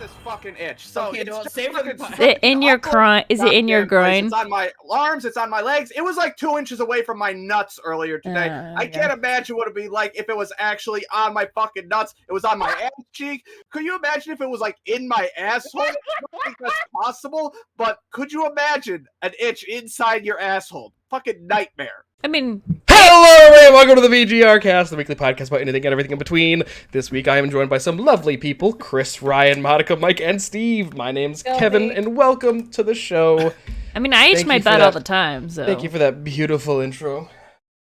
this fucking itch. So Okay, it's well, just save fucking the- Is it in your groin? Is it in your groin? It's on my arms. It's on my legs. It was like 2 inches away from my nuts earlier today. I can't imagine what it'd be like if it was actually on my fucking nuts. It was on my ass cheek. Could you imagine if it was like in my asshole? I don't think that's possible. But could you imagine an itch inside your asshole? Fucking nightmare. I mean, Hello, everybody! Welcome to the VGRCast, the weekly podcast about anything and everything in between. This week, I am joined by some lovely people: Chris, Ryan, Monica, Mike, and Steve. My name's Kevin, and welcome to the show. I mean, I itch my butt all the time. So Thank you for that beautiful intro,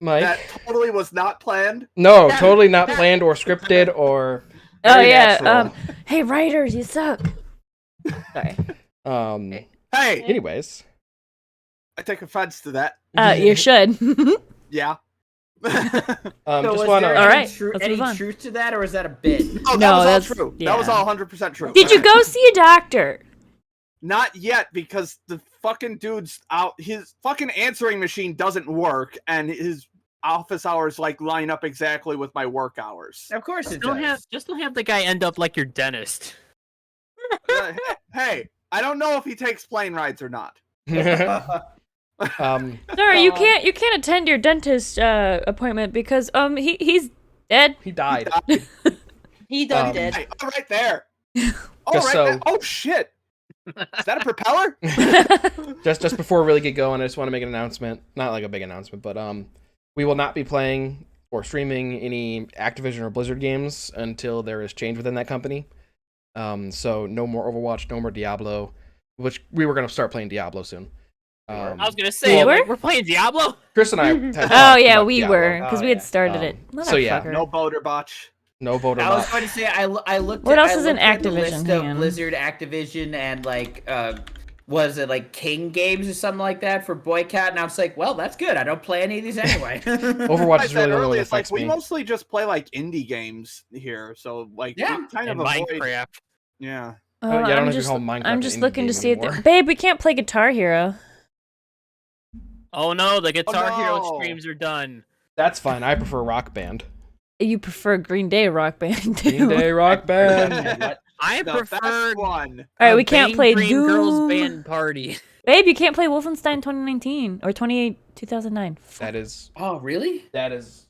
Mike. That totally was not planned. No, totally not planned or scripted or. Oh Very yeah. natural. Hey writers, you suck. Sorry. Hey, Anyways, I take offense to that. You should. Yeah. just was wanna. there All right, any let's move on. truth to that, or is that a bit? Oh, that No, was that's- all true. yeah. That was all 100% true. Did you go see a doctor? Not yet, because the fucking dude's out. His fucking answering machine doesn't work, and his office hours like line up exactly with my work hours. Of course it Don't does. have the guy end up like your dentist. Hey, I don't know if he takes plane rides or not. Sorry, you can't attend your dentist appointment because he's dead. He died. He done did. Hey, all right there. All Just right so- there. Oh shit! Is that a propeller? just before we really get going, I just want to make an announcement. Not like a big announcement, but we will not be playing or streaming any Activision or Blizzard games until there is change within that company. So no more Overwatch, no more Diablo, which we were going to start playing Diablo soon. I was gonna say, We were? like, we're playing Diablo. Chris and I had Oh talked yeah, about we Diablo. were because we had yeah. started it. So yeah, Motherfucker. No boater botch. No voter. I was going to say I looked. What at, else I is in looked at the Activision? list Hang of on. Blizzard, Activision, and like was it like King Games or something like that for boycott? And I was like, well, that's good. I don't play any of these anyway. Overwatch I is said really the only one earlier, that it's like affects we me. mostly just play like indie games here, so like Yeah. we kind And of avoid. Minecraft. Yeah. Yeah, I don't know I'm if you just, call Minecraft I'm an just indie looking to game see anymore. if babe, we can't play Guitar Hero. Oh no, the Guitar no. Hero streams are done. That's fine. I prefer Rock Band. You prefer Green Day Rock Band too. Green Day Rock Band. What? I The prefer best one. All right, a we can't Bang play Green Doom. Girls Band Party. Babe, you can't play Wolfenstein 2019 or 2009. That is. Oh, really? That's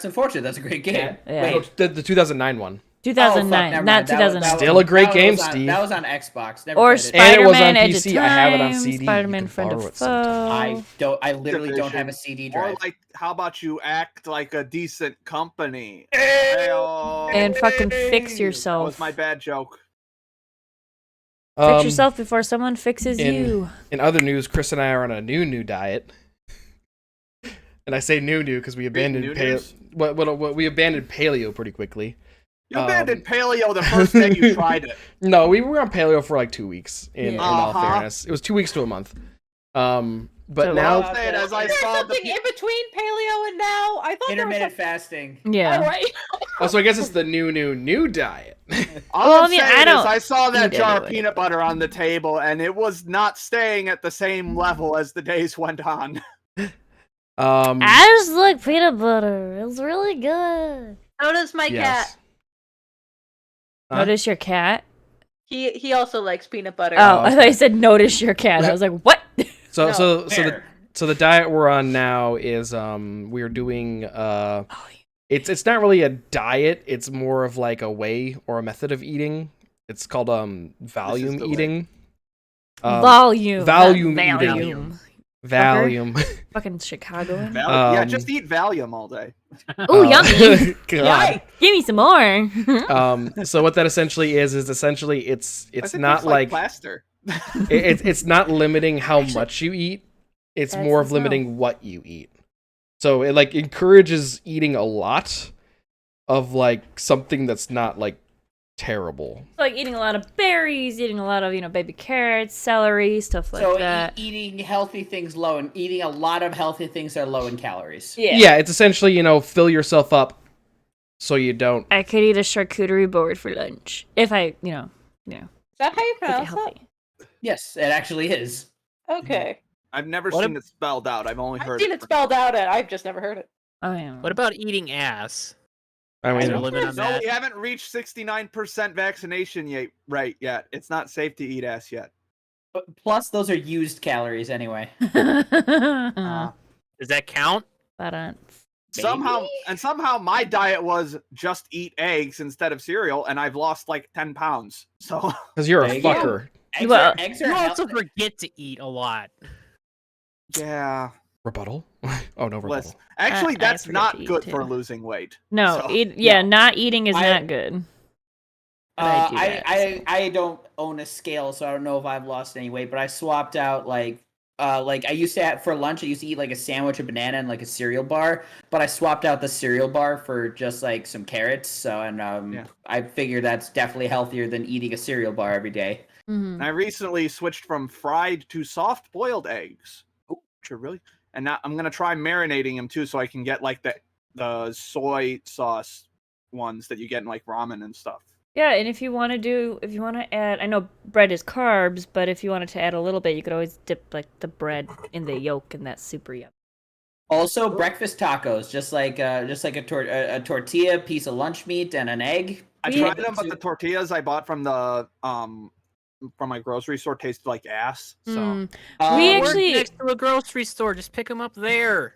unfortunate. That's a great game. Yeah. Wait. The 2009 one. 2009, never not mind. That was- 2009. Still a great that game, was on- Steve. That was on Xbox. Never Or played it. And it was on Spider-Man Edge PC. of I have it on Time, CD. You Spider-Man can Friend borrow of it sometime. Foe. I literally don't have a Division. CD Or drive. like, how about you act like a decent company? And fucking fix That yourself. was my bad joke. Fix yourself before someone fixes in- you. In other news, Chris and I are on a new diet. And I say new because we abandoned new paleo. news? We abandoned paleo pretty quickly. You abandoned paleo the first day you tried it. No, we were on paleo for like 2 weeks. In all Uh-huh. fairness, it was 2 weeks to a month. But So now I'm saying, as I Is there saw the something in between paleo and now? I thought Intermittent there fasting. Yeah. was right. so I guess it's the new diet. All Well, I'm I mean, saying I is don't I saw that eat jar of anyway. peanut butter on the table, and it was not staying at the same level as the days went on. I just like peanut butter. It was really good. So does my yes. cat. Huh? Notice your cat? He also likes peanut butter. Oh, I okay. thought you said notice your cat. I was like, what? So No, so the diet we're on now is we're doing it's not really a diet, it's more of like a way or a method of eating. It's called volume the way. eating. Volume. volume not eating. Valium. Volume. Fucking Chicagoan. Yeah, Um, just eat Valium all day. Ooh, yummy. God. Give me some more. So what that essentially is essentially it's I think not it's like plaster. it's not limiting how much you eat. It's That's more of as limiting what you eat. So it like encourages eating a lot of like something that's not like terrible. Like eating a lot of berries, eating a lot of, baby carrots, celery, stuff like So that. eating healthy things low and eating a lot of healthy things that are low in calories. Yeah, it's essentially, fill yourself up so you don't. I could eat a charcuterie board for lunch. If I, Is that how you make it pronounce healthy. Yes, it actually is. it? Okay. I've never What seen it spelled out. I've only I've heard seen it spelled out, and I've just never heard it. Oh, yeah. What about eating ass? I Is there a mean, limit on No, that? we haven't reached 69% vaccination yet. It's not safe to eat ass yet. But plus, those are used calories anyway. Uh, Does that count? somehow my diet was just eat eggs instead of cereal, and I've lost like 10 pounds. So because you're a There you go. fucker. Well, Eggs You are also healthy. forget to eat a lot. yeah, Rebuttal? Oh, no rebuttal. listen. Actually, I that's forget not to eat, good too. for losing weight. No, So, not eating is I- not good. But I do that, I don't own a scale, so I don't know if I've lost any weight. But I swapped out like I used to for lunch. I used to eat like a sandwich, a banana, and like a cereal bar. But I swapped out the cereal bar for just like some carrots. So Yeah. I figure that's definitely healthier than eating a cereal bar every day. Mhm. I recently switched from fried to soft boiled eggs. Oh, sure, really? And now I'm gonna try marinating them too, so I can get like the soy sauce ones that you get in like ramen and stuff. Yeah, and if you want to add, I know bread is carbs, but if you wanted to add a little bit, you could always dip like the bread in the yolk, and that's super yummy. Also, breakfast tacos, just like a tortilla, piece of lunch meat, and an egg. I We- tried them, but the tortillas I bought from my grocery store tasted like ass. So Mm. Um, We Work actually- next to a grocery store. Just pick them up there.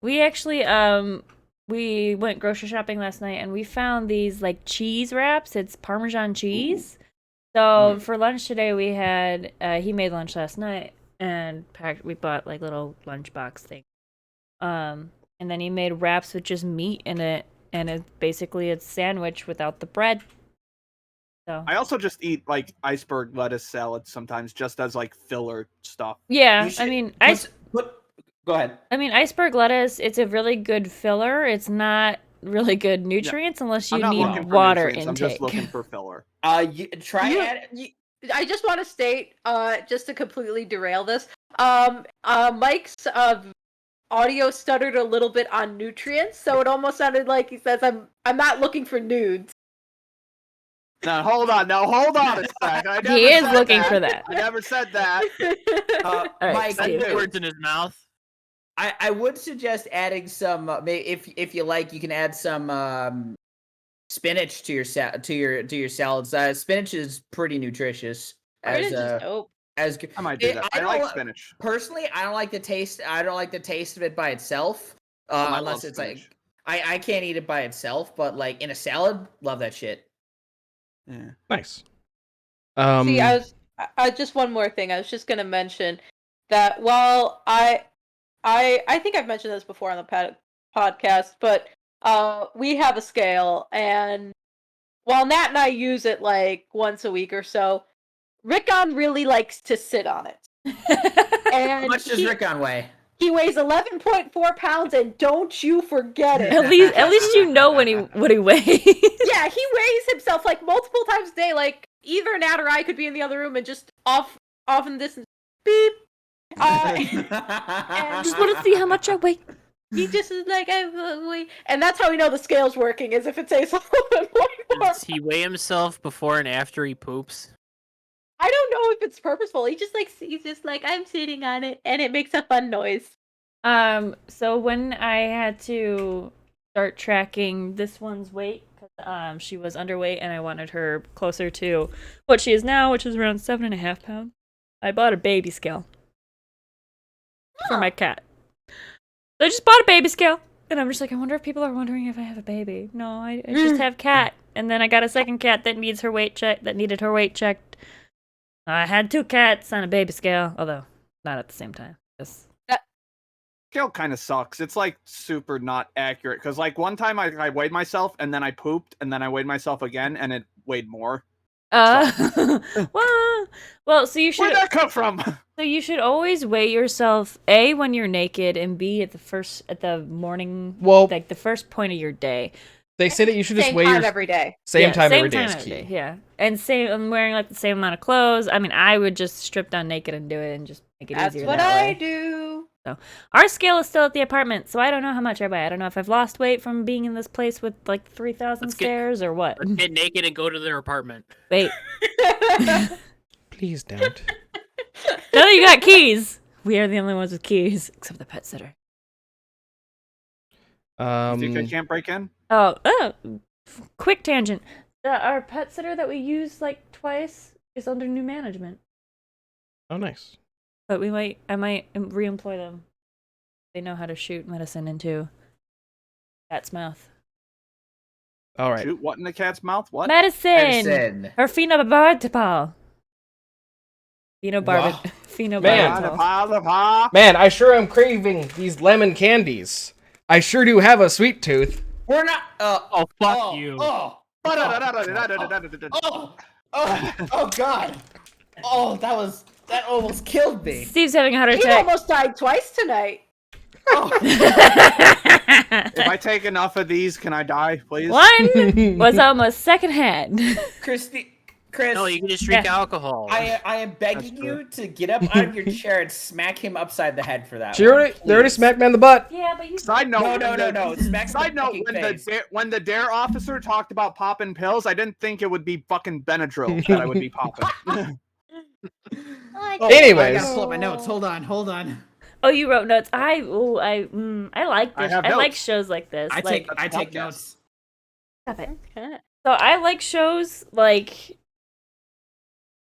We actually we went grocery shopping last night, and we found these like cheese wraps. It's Parmesan cheese. So for lunch today, we had he made lunch last night, and we bought like little lunchbox thing. And then he made wraps with just meat in it, and it's basically a sandwich without the bread. So I also just eat like iceberg lettuce salad sometimes, just as like filler stuff. yeah, You should I mean, Go ahead. iceberg lettuce. It's a really good filler. It's not really good nutrients unless I'm you not need looking for water nutrients, I'm intake. just looking for filler. You try You- add. I just want to state, just to completely derail this, Mike's audio stuttered a little bit on nutrients, so it almost sounded like he says, "I'm not looking for nudes." Now hold on a sec. I never He is said looking for that. I never said that. right, Mike, Steve. Dude. Words in his mouth. I would suggest adding some. If you like, you can add some spinach to your salads. Spinach is pretty nutritious. Spinach is dope. As good. I might do that. I don't like li- spinach. Personally, I don't like the taste. I don't like the taste of it by itself. I Unless love it's spinach. like I can't eat it by itself, but like in a salad, love that shit. Yeah. Nice. See, I just one more thing. I was just gonna mention that while I think I've mentioned this before on the podcast, but we have a scale, and while Nat and I use it like once a week or so, Rickon really likes to sit on it. How And much does Rickon weigh? he weighs 11.4 pounds, and don't you forget it. At least you know what he weighs. Yeah, he weighs himself like multiple times a day. Like either Nat or I could be in the other room and just off in the distance, beep. Just want to see how much I weigh. He just is like, and that's how we know the scale's working, is if it says 11.4. Does he weigh himself before and after he poops? I don't know if it's purposeful. He's just like, I'm sitting on it, and it makes a fun noise. So when I had to start tracking this one's weight, because she was underweight and I wanted her closer to what she is now, which is around 7.5 pounds, I bought a baby scale for my cat. So I just bought a baby scale, and I'm just like, I wonder if people are wondering if I have a baby. No, I just have cat. And then I got a second cat that needed her weight checked. I had 2 cats on a baby scale, although not at the same time. Scale kind of sucks. It's like super not accurate because like one time I weighed myself and then I pooped and then I weighed myself again and it weighed more. Well, so you Where'd should that come from? So you should always weigh yourself A when you're naked and B at the morning, Well, like the first point of your day. they say that you should just Same weigh time your every day. same time same every day time is every key. day, yeah. And I'm wearing like the same amount of clothes. I mean, I would just strip down naked and do it and just make it That's easier what that I way. do. Our scale is still at the apartment, so I don't know how much I weigh. I don't know if I've lost weight from being in this place with like 3,000 Let's get- stairs or what. Let's get naked and go to their apartment. Wait, Please don't. now that you got keys, we are the only ones with keys, except the pet sitter. You think I can't break in? Oh, quick tangent. Our pet sitter that we used like twice is under new management. Oh, nice. But I might re-employ them. They know how to shoot medicine into cat's mouth. All right. Shoot what in the cat's mouth? What? Medicine! Or phenobarbital. Man, Phenobarbital. man, I sure am craving these lemon candies. I sure do have a sweet tooth. We're not. Oh, fuck you. Oh God. Oh, that almost killed me. Steve's having a heart He attack. almost died twice tonight. If I take enough of these, can I die, please? One was almost secondhand. Chris, No, you can just drink alcohol. I am begging you to get up out of your chair and smack him upside the head for that. They already smacked me on the butt. Yeah, but you. Side note. No. Smack Side note: when the dare officer talked about popping pills, I didn't think it would be fucking Benadryl that I would be popping. Anyways. I gotta pull up my notes. Hold on. Oh, you wrote notes. I like this. I like notes. shows like this. I like, take notes. Stop it. So I like shows like.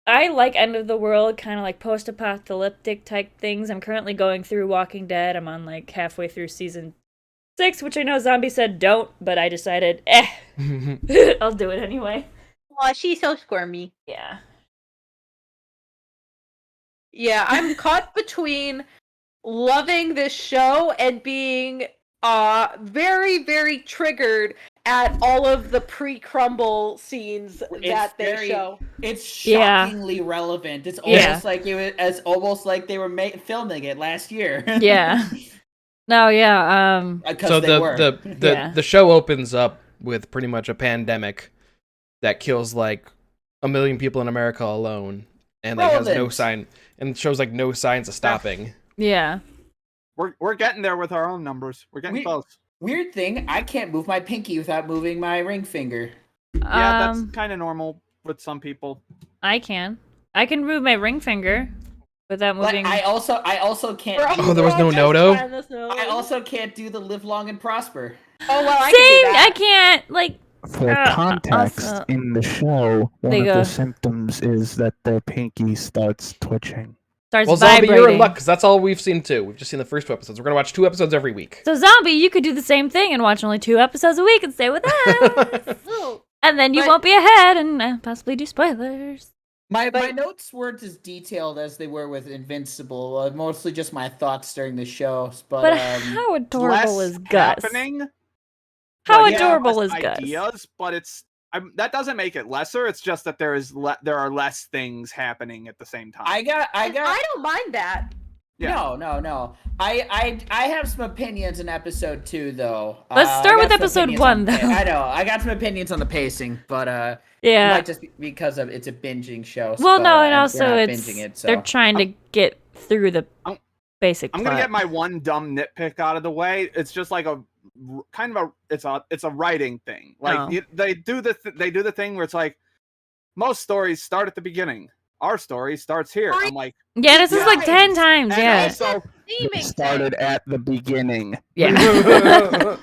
I like end of the world, kind of like post-apocalyptic type things. I'm currently going through Walking Dead. I'm on like halfway through season 6, which I know Zombie said don't, but I decided, I'll do it anyway. Oh, she's so squirmy. Yeah. Yeah, I'm caught between loving this show and being very, very triggered at all of the pre-crumble scenes that they show. It's shockingly relevant. It's almost like they were filming it last year. Yeah. No, yeah. So the show opens up with pretty much a pandemic that kills like 1 million people in America alone, and like has no sign, and shows like no signs of stopping. Yeah. We're getting there with our own numbers. We're getting close. Weird thing, I can't move my pinky without moving my ring finger. Yeah, that's kind of normal with some people. I can move my ring finger without moving. But I also can't. Oh, there was no Noto. I also can't do the live long and prosper. Oh well, I Same. can do that. I can't like. For context, also- in the show, one There of you go. the symptoms is that their pinky starts twitching. Starts Well, Zombie, vibrating. you're in luck because that's all we've seen too. We've just seen the first 2 episodes. We're gonna watch 2 episodes every week. So Zombie, you could do the same thing and watch only 2 episodes a week and stay with us. And then you won't be ahead and possibly do spoilers. My notes weren't as detailed as they were with Invincible. Mostly just my thoughts during the show. But how adorable Less is Gus? happening. How Like, adorable less is Gus? ideas, but that doesn't make it lesser. It's just that there are less things happening at the same time. I don't mind that. Yeah. No. I have some opinions in episode 2 though. Let's start I got with some episode opinions 1 on- though. I know. I got some opinions on the pacing, but Yeah. it might just be because of it's a binging show. Well, so, no, and we're also not it's binging it, so. they're trying to get through the basic I'm plot. gonna get my one dumb nitpick out of the way. It's just like it's a writing thing. Like they do the thing where it's like most stories start at the beginning. Our story starts here. I'm like, yeah, this is like 10 times. and Yeah. also, It started at the beginning. Yeah.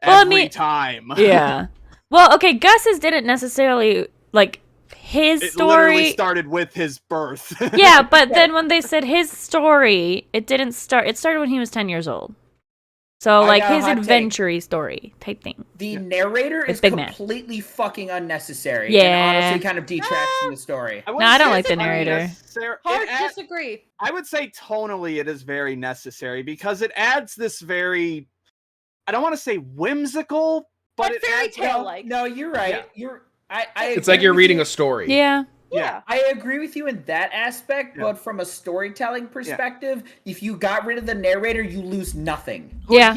every time. Yeah. Well, okay, Gus's didn't necessarily like his It story. literally started with his birth. Yeah, but then when they said his story, it didn't start. It started when he was 10 years old. So I like got a his hot adventure type thing. The narrator is Big Man. completely fucking unnecessary. Yeah. And honestly kind of detracts from the story. No, I don't like the narrator. Hard disagree. I would say tonally it is very necessary because it adds this very, I don't want to say whimsical, but it fairy adds tale like. No, you're right. Yeah. It's like you're reading a story. Yeah. Yeah. I agree with you in that aspect, but from a storytelling perspective, if you got rid of the narrator, you lose nothing. But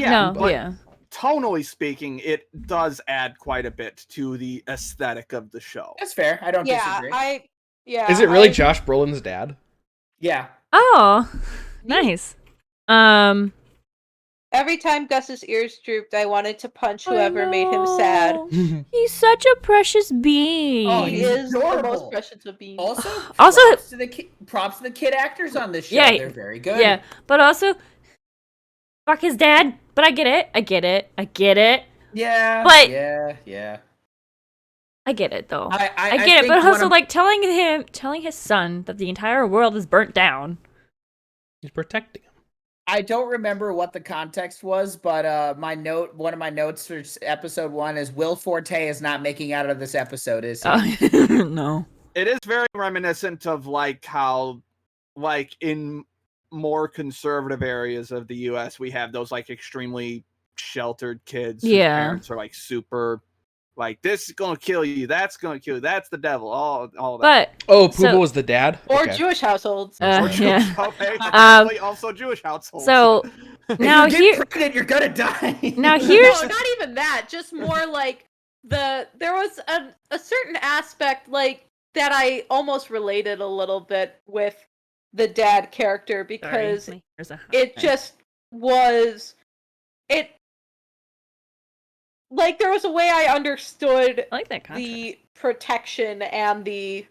tonally speaking, it does add quite a bit to the aesthetic of the show. That's fair. I don't disagree. Is it really Josh Brolin's dad? Yeah. Oh, nice. Every time Gus's ears drooped, I wanted to punch whoever made him sad. He's such a precious being. Oh, He he's is the adorable. most precious of beings. Also, Also- props to the kid actors on this show. Yeah, They're very good. Yeah, but also, fuck his dad. But I get it. Yeah. But yeah. I get it though. I get it, think but one also of- like telling his son that the entire world is burnt down. He's protecting him. I don't remember what the context was, but one of my notes for episode 1 is Will Forte is not making out of this episode, is he? No. It is very reminiscent of like how, like in more conservative areas of the U.S., we have those like extremely sheltered kids whose parents are like super, like this is gonna kill you, that's gonna kill you, that's the devil, all that. But Puba was the dad, or Jewish households. Or Jewish, yeah. also Jewish households. So now if you get pregnant, you're gonna die. Now here's no, not even that. Just more like there was a certain aspect like that I almost related a little bit with the dad character because it just was it. Like there was a way I understood I like that the protection and the,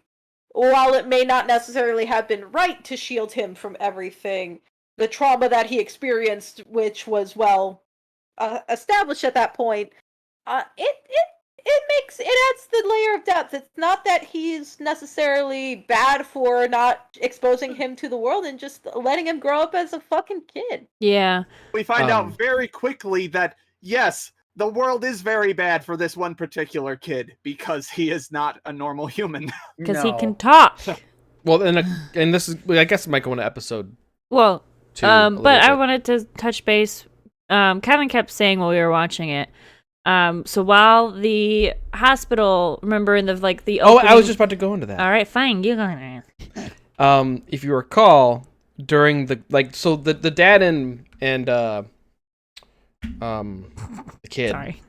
while it may not necessarily have been right to shield him from everything, the trauma that he experienced, which was well established at that point, it adds the layer of depth. It's not that he's necessarily bad for not exposing him to the world and just letting him grow up as a fucking kid. Yeah. We find out very quickly that yes, the world is very bad for this one particular kid because he is not a normal human. Because he can talk. Well, and this is, I guess, it might go into episode. Well, 2 but I wanted to touch base. Kevin kept saying while we were watching it. So while the hospital, remember in the the opening, I was just about to go into that. All right, fine, you go ahead. If you recall, during the the dad and the kid, Sorry,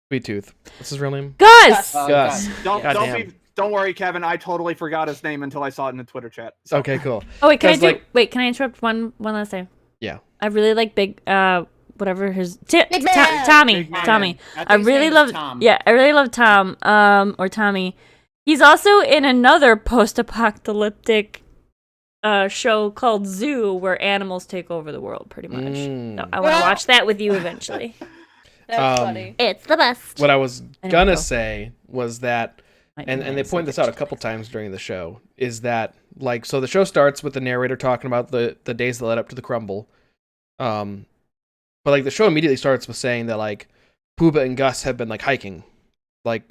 Sweet Tooth. What's his real name? Gus. Gus. Don't worry, Kevin. I totally forgot his name until I saw it in the Twitter chat. So. Okay, cool. Oh wait, can I wait? Can I interrupt one last time? Yeah. I really like whatever his Big man! Tommy. I really love Tom. Or Tommy. He's also in another post-apocalyptic show called Zoo, where animals take over the world, pretty much. So I want to watch that with you eventually. That's funny. It's the best. What I was gonna say was that, and they point this out a couple times during the show, is that so the show starts with the narrator talking about the days that led up to the crumble, but the show immediately starts with saying that Puba and Gus have been hiking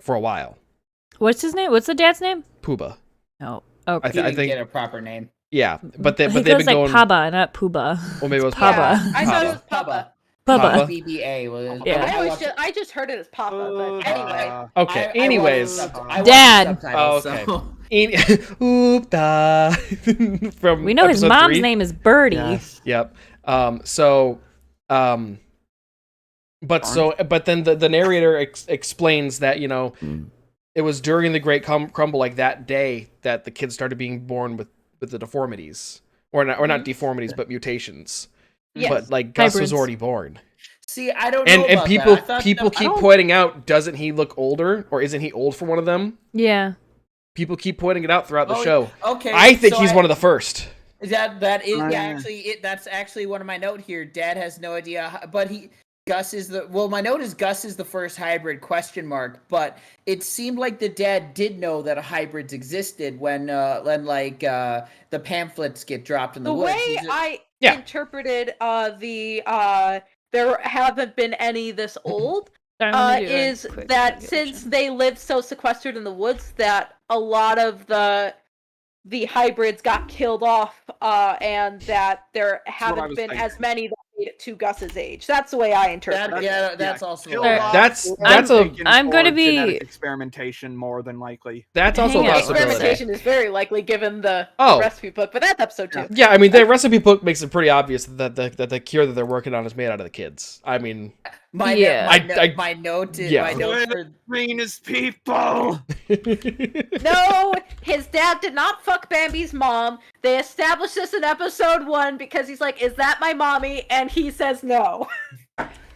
for a while. What's his name? What's the dad's name? Puba. Oh, okay. I think get a proper name. Yeah, but they've been going Paba, not Puba. Well, maybe it was Paba. Yeah, I thought it was Papa. Papa. BBA. Yeah. I just heard it as Papa, but anyway. Okay. Anyways, Dad. Oh, okay. Oopda. From we know his mom's 3. name is Birdie. Yes. Yep. But then the narrator explains that it was during the Great Crumble, that day, that the kids started being born with the deformities, or not deformities, but mutations. Yes. But Gus Hybrids. was already born. See, I don't know And about people that. keep pointing out, doesn't he look older, or isn't he old for one of them? Yeah. People keep pointing it out throughout the show. Okay. I think he's one of the first. That is that's actually one of my note here. Dad has no idea, but Gus is my note is Gus is the first hybrid ? But it seemed like the dad did know that hybrids existed when the pamphlets get dropped in the woods. The way I interpreted there haven't been any this old is that since they lived so sequestered in the woods that a lot of the hybrids got killed off and that there haven't been as many that made it to Gus's age. That's the way I interpret it. That's also I'm going to be experimentation more than likely. That's also a possibility. Experimentation is very likely given the recipe book, but that's episode 2. Yeah, I mean the recipe book makes it pretty obvious that the cure that they're working on is made out of the kids. I mean, my note is for greenest people. No, his dad did not fuck Bambi's mom. They established this in episode 1 because he's like, "Is that my mommy?" And he says no.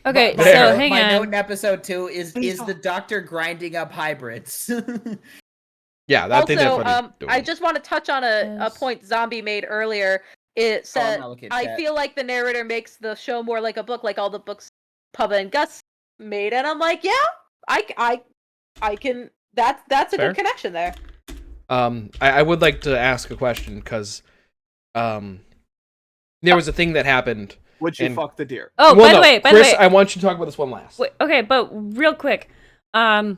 Okay, so hang my on. note in episode 2 is the doctor grinding up hybrids. Yeah, that they also, definitely I just want to touch on a point Zombie made earlier. It said, I feel like the narrator makes the show more like a book, like all the books Pubba and Gus made, and I'm like, yeah, I can. That's a Fair. good connection there. I would like to ask a question because there was a thing that happened. Would you and- fuck the deer? Oh, Well, by no, the way, Chris, I want you to talk about this one last. Wait, okay, but real quick, sorry,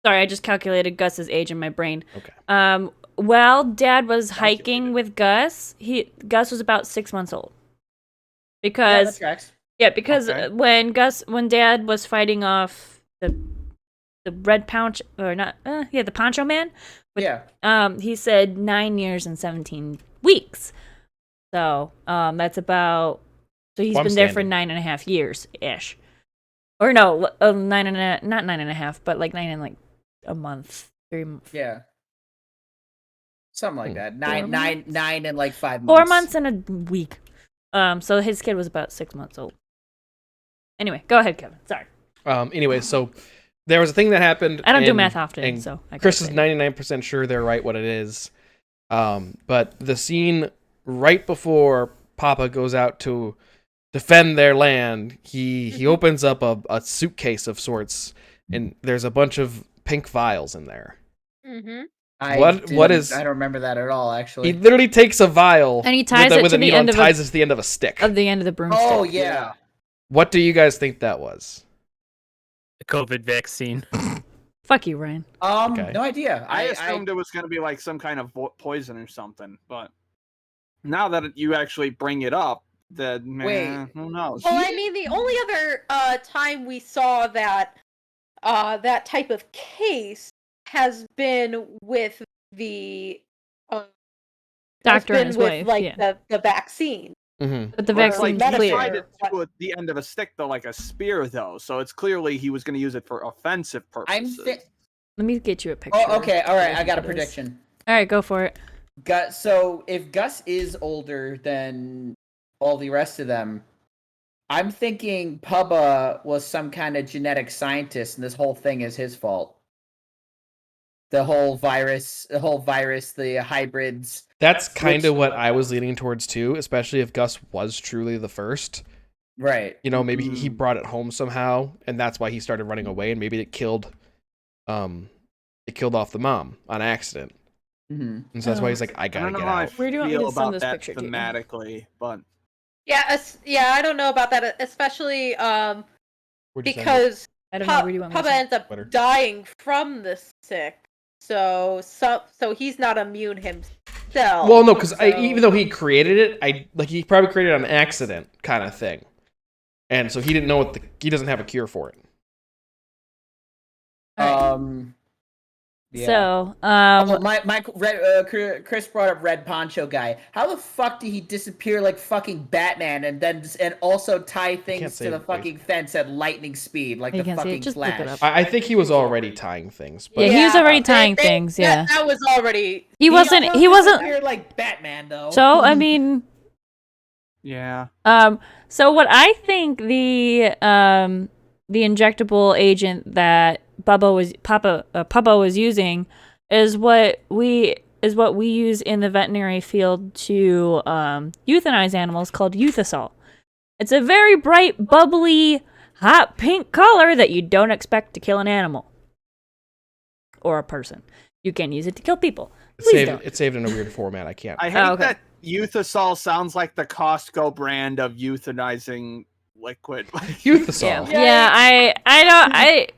I just calculated Gus's age in my brain. Okay. While Dad was hiking with Gus, Gus was about 6 months old. Yeah, that Because tracks. okay. when Dad was fighting off the red poncho, or not, the poncho man. He said 9 years and 17 weeks. So that's about. So he's been there for 9.5 years ish, or no, 9.5, not 9.5, but like 9 and like a month, 3 months. Yeah. Something like that. Nine and like 5 months. 4 months and a week. So his kid was about 6 months old. Anyway, go ahead, Kevin. Sorry. Anyway, so there was a thing that happened. I don't do math often, so I Chris is 99% sure they're right what it is. But the scene right before Papa goes out to defend their land, he opens up a suitcase of sorts, and there's a bunch of pink vials in there. Mm-hmm. I don't remember that at all, actually. He literally takes a vial and he ties it to the end of ties it to the end of a stick. Of the end of the broomstick. Oh yeah. What do you guys think that was? The COVID vaccine. Fuck you, Ryan. Okay. No idea. I assumed it was going to be like some kind of poison or something, but now that you actually bring it up, then who knows? Well, I mean, the only other time we saw that that type of case has been with the doctor and his wife, like the vaccine. Mm-hmm. But the Well, vaccine's like, he clear. tied it to the end of a stick, though, like a spear, though. So it's clearly he was going to use it for offensive purposes. Let me get you a picture. Oh, okay. All right. I got a prediction. All right, go for it. So if Gus is older than all the rest of them, I'm thinking Pubba was some kind of genetic scientist, and this whole thing is his fault. The whole virus, the hybrids. That's kind of what I was leaning towards too, especially if Gus was truly the first. Right. You know, maybe he brought it home somehow, and that's why he started running away, and maybe it killed off the mom on accident. Mm-hmm. And so that's why he's like, I gotta get out. Where do you want me to send about this that picture to? thematically, but Yeah, I don't know about that, especially Where'd you send it? because I don't know. Where do you want me to Pubba send ends up Twitter? dying from the sick, so he's not immune himself. Well, no, because so... even though he created it, he probably created it on accident, kind of thing, and so he didn't know he doesn't have a cure for it. Yeah. So, Chris brought up Red Poncho guy. How the fuck did he disappear like fucking Batman and also tie things say to the it, fucking fence at lightning speed like You the can't see it, fucking just look it Flash? up. I think he was already tying things, but yeah, he was already tying they- things. Yeah, that was already. he wasn't. He wasn't. You're like Batman though. So I mean, yeah. So what I think the injectable agent that Pubba was using is what we use in the veterinary field to euthanize animals, called Euthasol. It's a very bright, bubbly, hot pink color that you don't expect to kill an animal or a person. You can use it to kill people. it's saved in a weird format. I can't. I hate that Euthasol sounds like the Costco brand of euthanizing liquid. Euthasol.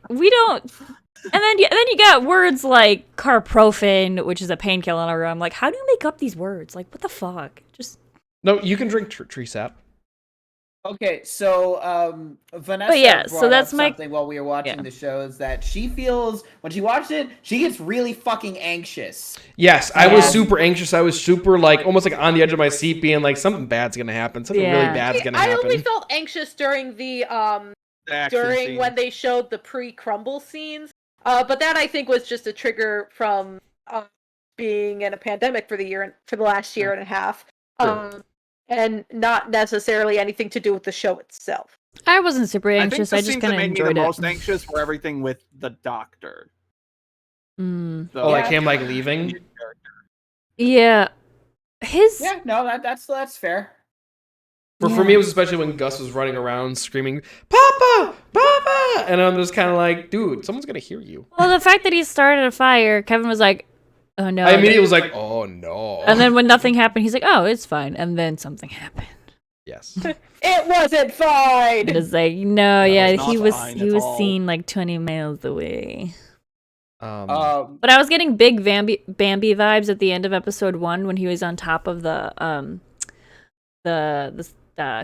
We don't. And then you got words like carprofen, which is a painkiller. I'm like, how do you make up these words? Like, what the fuck? Just No, you can drink tree sap. Okay, so Vanessa brought that's up something while we were watching the show, is that she feels when she watched it, she gets really fucking anxious. Yes, I was super anxious. I was super almost on the edge of my seat, being like, something bad's gonna happen. Something really bad's gonna happen. I only felt anxious during the when they showed the pre-crumble scenes. But that I think was just a trigger from being in a pandemic for the last year and a half. And not necessarily anything to do with the show itself. I wasn't super anxious. I I think just kind of made enjoyed me the it. most anxious for everything with the doctor. Like him leaving. Yeah, that's fair. For me, it was especially when Gus was running around screaming, "Papa, And I'm just kind of like, dude, someone's gonna hear you. Well, the fact that he started a fire, Kevin was like, oh no. I immediately was like, oh no. And then when nothing happened, he's like, oh, it's fine. And then something happened. Yes. It wasn't fine. It was like, no, That yeah, was he not was fine he at was all. seen like 20 miles away. Um, But I was getting big Bambi vibes at the end of episode 1 when he was on top of the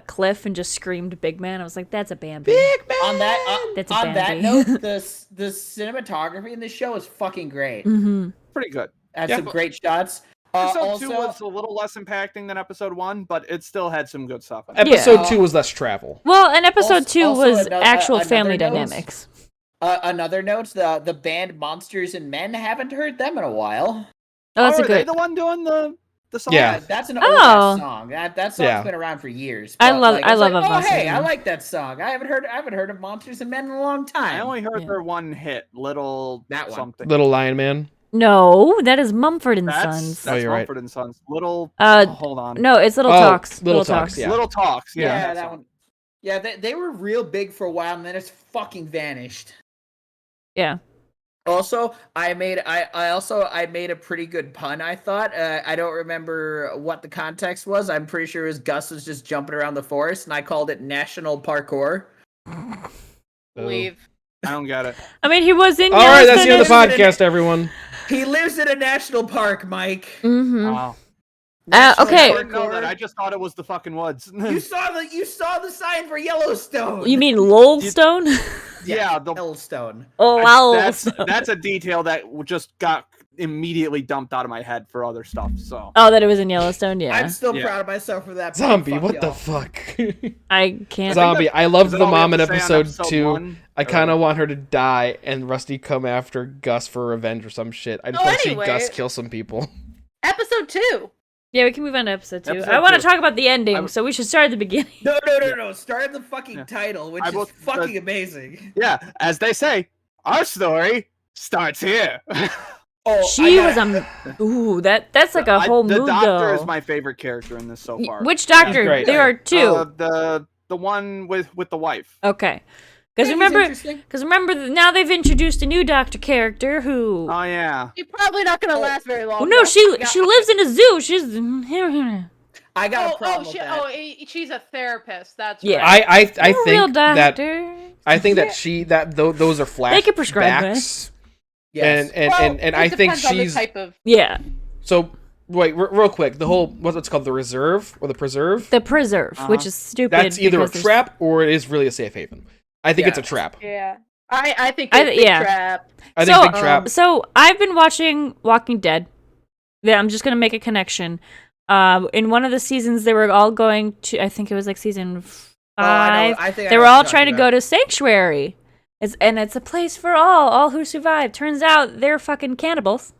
cliff and just screamed "Big Man." I was like, "That's a Bambi." Big man. on that That's a on that Bambi. note, the cinematography in this show is fucking great. Mm-hmm. Pretty good. Had Yeah. some great shots. Episode 2 Also, was a little less impacting than episode 1, but it still had some good stuff. In it. Episode 2 was less travel. Well, and episode Also- 2 also was another- actual another family note- dynamics. another note: the band Monsters and Men, haven't heard them in a while. Oh, that's are a they good. the one doing the song? Yeah. That's an Oh. old song. That song's Yeah. been around for years. I but, love- like, I it's love like, a oh Monsters hey, and I Men. like that song. I haven't heard of Monsters and Men in a long time. I only heard Yeah. her one hit, Little That one. something. Little Lion Man. No, that is Mumford and That's Sons. that's you're right. Mumford and Sons. Little. Hold on. No, it's Little Oh, Talks. Little Talks, yeah. Little Talks. Yeah. Yeah, that that song. one. Yeah, they were real big for a while, and then it's fucking vanished. Yeah. Also, I made a pretty good pun. I thought I don't remember what the context was. I'm pretty sure it was Gus was just jumping around the forest, and I called it National Parkour. Leave. I don't get it. I mean, he was in. All right, that's the end of the Yellowstone. podcast, everyone. He lives in a national park, Mike. Mm-hmm. Wow. Okay. I didn't know that. I just thought it was the fucking woods. You saw the sign for Yellowstone. You mean Lowellstone? yeah. The, Yellowstone? Oh, that's wow. that's a detail that just got immediately dumped out of my head for other stuff. So Oh, that it was in Yellowstone. Yeah. I'm still Yeah. proud of myself for that. Zombie, Fuck what y'all. the fuck? I can't. Zombie, I loved Is it the all we mom in have to say on episode 2. 1? I kind of want her to die and Rusty come after Gus for revenge or some shit. I just Oh, want to anyway. see Gus kill some people. Episode 2. Yeah, we can move on to episode 2. Episode I want to 2. talk about the ending, so we should start at the beginning. No. Start at the fucking Yeah. title, which I is will- fucking amazing. Yeah, as they say, our story starts here. Oh, She was Ooh, that's like a whole the mood, though. though. is my favorite character in this so far. Which doctor? great. There are 2. The one with the wife. Okay. Because remember, now they've introduced a new doctor character who. Oh yeah. You're probably not gonna last very long. Oh no, though. she lives in a zoo. She's. I got a problem with she, that. she's a therapist. That's Yeah. right. I A real think that doctor. I think that those are flashbacks. They could prescribe Yes. And I it think depends on the she's type of. Yeah, so. Wait, real quick. The whole what's it called, the reserve or the preserve? the preserve, which is stupid. That's either a because there's- trap or it is really a safe haven. I think it's a Yeah. trap. Yeah, I think I it's th- a yeah. trap. I think So, big trap. So I've been watching Walking Dead. Yeah, I'm just gonna make a connection. In one of the seasons, they were all going to. I think it was like season 5. I know. I think I They know were what all you're trying to talking go about. to Sanctuary. It's a place for all who survive. Turns out they're fucking cannibals.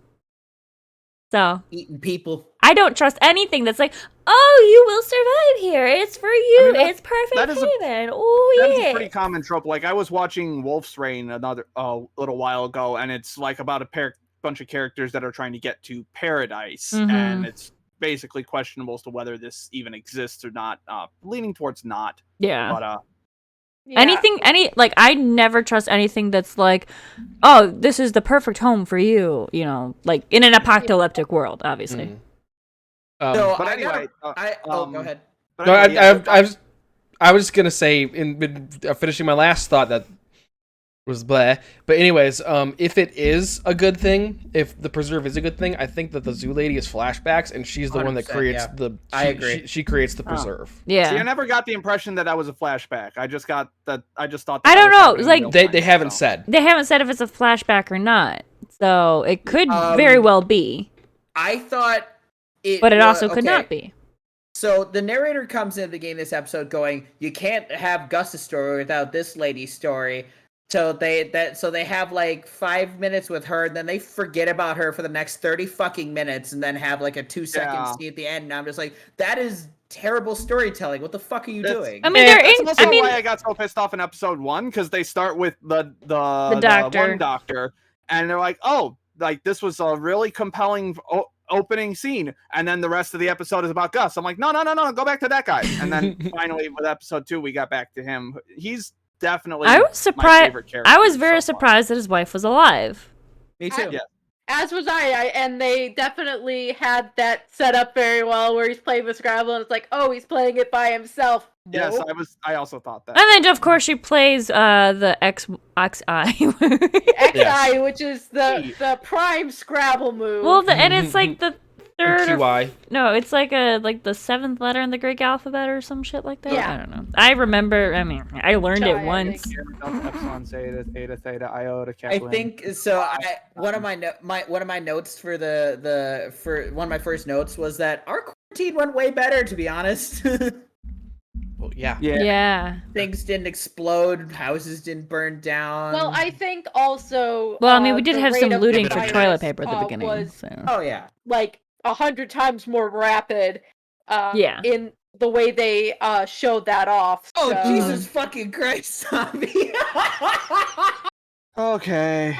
So Eating people. I don't trust anything that's like, oh, you will survive here. It's for you. I mean, it's perfect that is a- haven. Oh That's yeah. a pretty common trope. Like I was watching Wolf's Reign a little while ago, and it's like about a bunch of characters that are trying to get to paradise, Mhm. and it's basically questionable as to whether this even exists or not. Leaning towards not, Yeah. but Yeah. I never trust anything that's like, oh, this is the perfect home for you. You know, like in an apocalyptic world, obviously. Mm. So but I anyway, go ahead. but No, anyway, yeah, I was just gonna say in finishing my last thought that was blah. But anyways, if it is a good thing, if the preserve is a good thing, I think that the zoo lady is flashbacks, and she's the one that 100%, creates yeah. the. I agree. She creates the preserve. Yeah. See, I never got the impression that was a flashback. I just thought that. I that don't was know, happening in like, real They time, haven't so. said. They haven't said if it's a flashback or not, so it could very well be, I thought it. but it also okay. could not be. So the narrator comes in at the beginning of this episode going, "You can't have Gus's story without this lady's story." So they have like 5 minutes with her, and then they forget about her for the next 30 fucking minutes, and then have like a 2-second Yeah. scene at the end. And I'm just like, that is terrible storytelling. What the fuck are you That's- doing? I mean, And they're That's in. also I mean, why I got so pissed off in episode 1, because they start with the doctor. one doctor, and they're like, "Oh, like this was a really compelling opening scene," and then the rest of the episode is about Gus. I'm like, "No, go back to that guy." And then finally, with episode 2, we got back to him. He's definitely I was my surprised. favorite character. I was very so far. surprised that his wife was alive. Me too. Yeah. As was I, and they definitely had that set up very well, where he's playing with Scrabble, and it's like, oh, he's playing it by himself. Yes, Nope. I also thought that. And then, of course, she plays the XI. XI, which is the prime Scrabble move. Well, and it's like the third. QI. No, it's like the seventh letter in the Greek alphabet or some shit like that. Yeah. I don't know. I remember. I mean, I learned Chi, it I once. think. Epsilon, zeta, theta, theta, iota, I Kaplan. think so. One of my notes for one of my first notes was that our quarantine went way better, to be honest. Well, yeah. Yeah. Things didn't explode, houses didn't burn down. Well, I think also. Well, I mean, we did the have some rate of looting the for virus, toilet paper at the beginning. Was So. Oh yeah. like 100 times more rapid. Yeah. In the way they showed that off. Oh so- Jesus fucking Christ, zombie! Okay.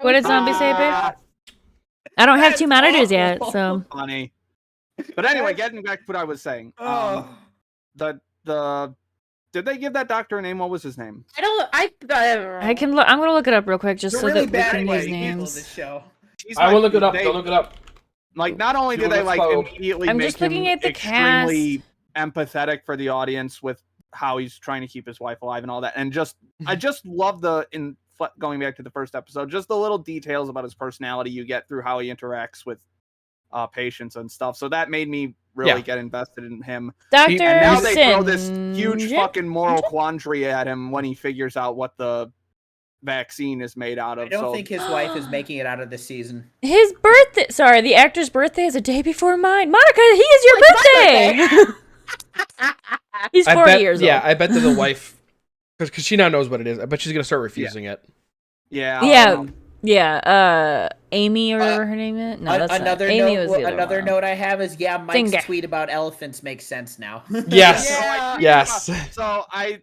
What did Zombie say, babe? I don't have two monitors yet, so. Funny. But anyway, getting back to what I was saying. Oh. The did they give that doctor a name? What was his name? I don't. I can look. I'm gonna look it up real quick just You're so really that we bad can at use handling names. this show. I will look it up. Don't look it up. Like, not only did You'll they like explode. immediately I'm make just looking him at the extremely empathetic for the audience with how he's trying to keep his wife alive and all that, and I just love going back to the first episode, just the little details about his personality you get through how he interacts with patients and stuff. So that made me really get invested in him. Dr. And now they throw this Sin- huge fucking moral quandary at him when he figures out what the vaccine is made out of. I don't think his wife is making it out of this season. His birthday. Sorry, the actor's birthday is a day before mine. Monica, he is your birthday. He's 40 years old. Yeah, I bet that the wife, because she now knows what it is. I bet she's gonna start refusing it. Yeah. Yeah. Amy or whatever her name is. No, that's another not. Amy note. was the other Another one. note I have is Mike's Finger. tweet about elephants makes sense now. Yes. Yeah. Yes. So at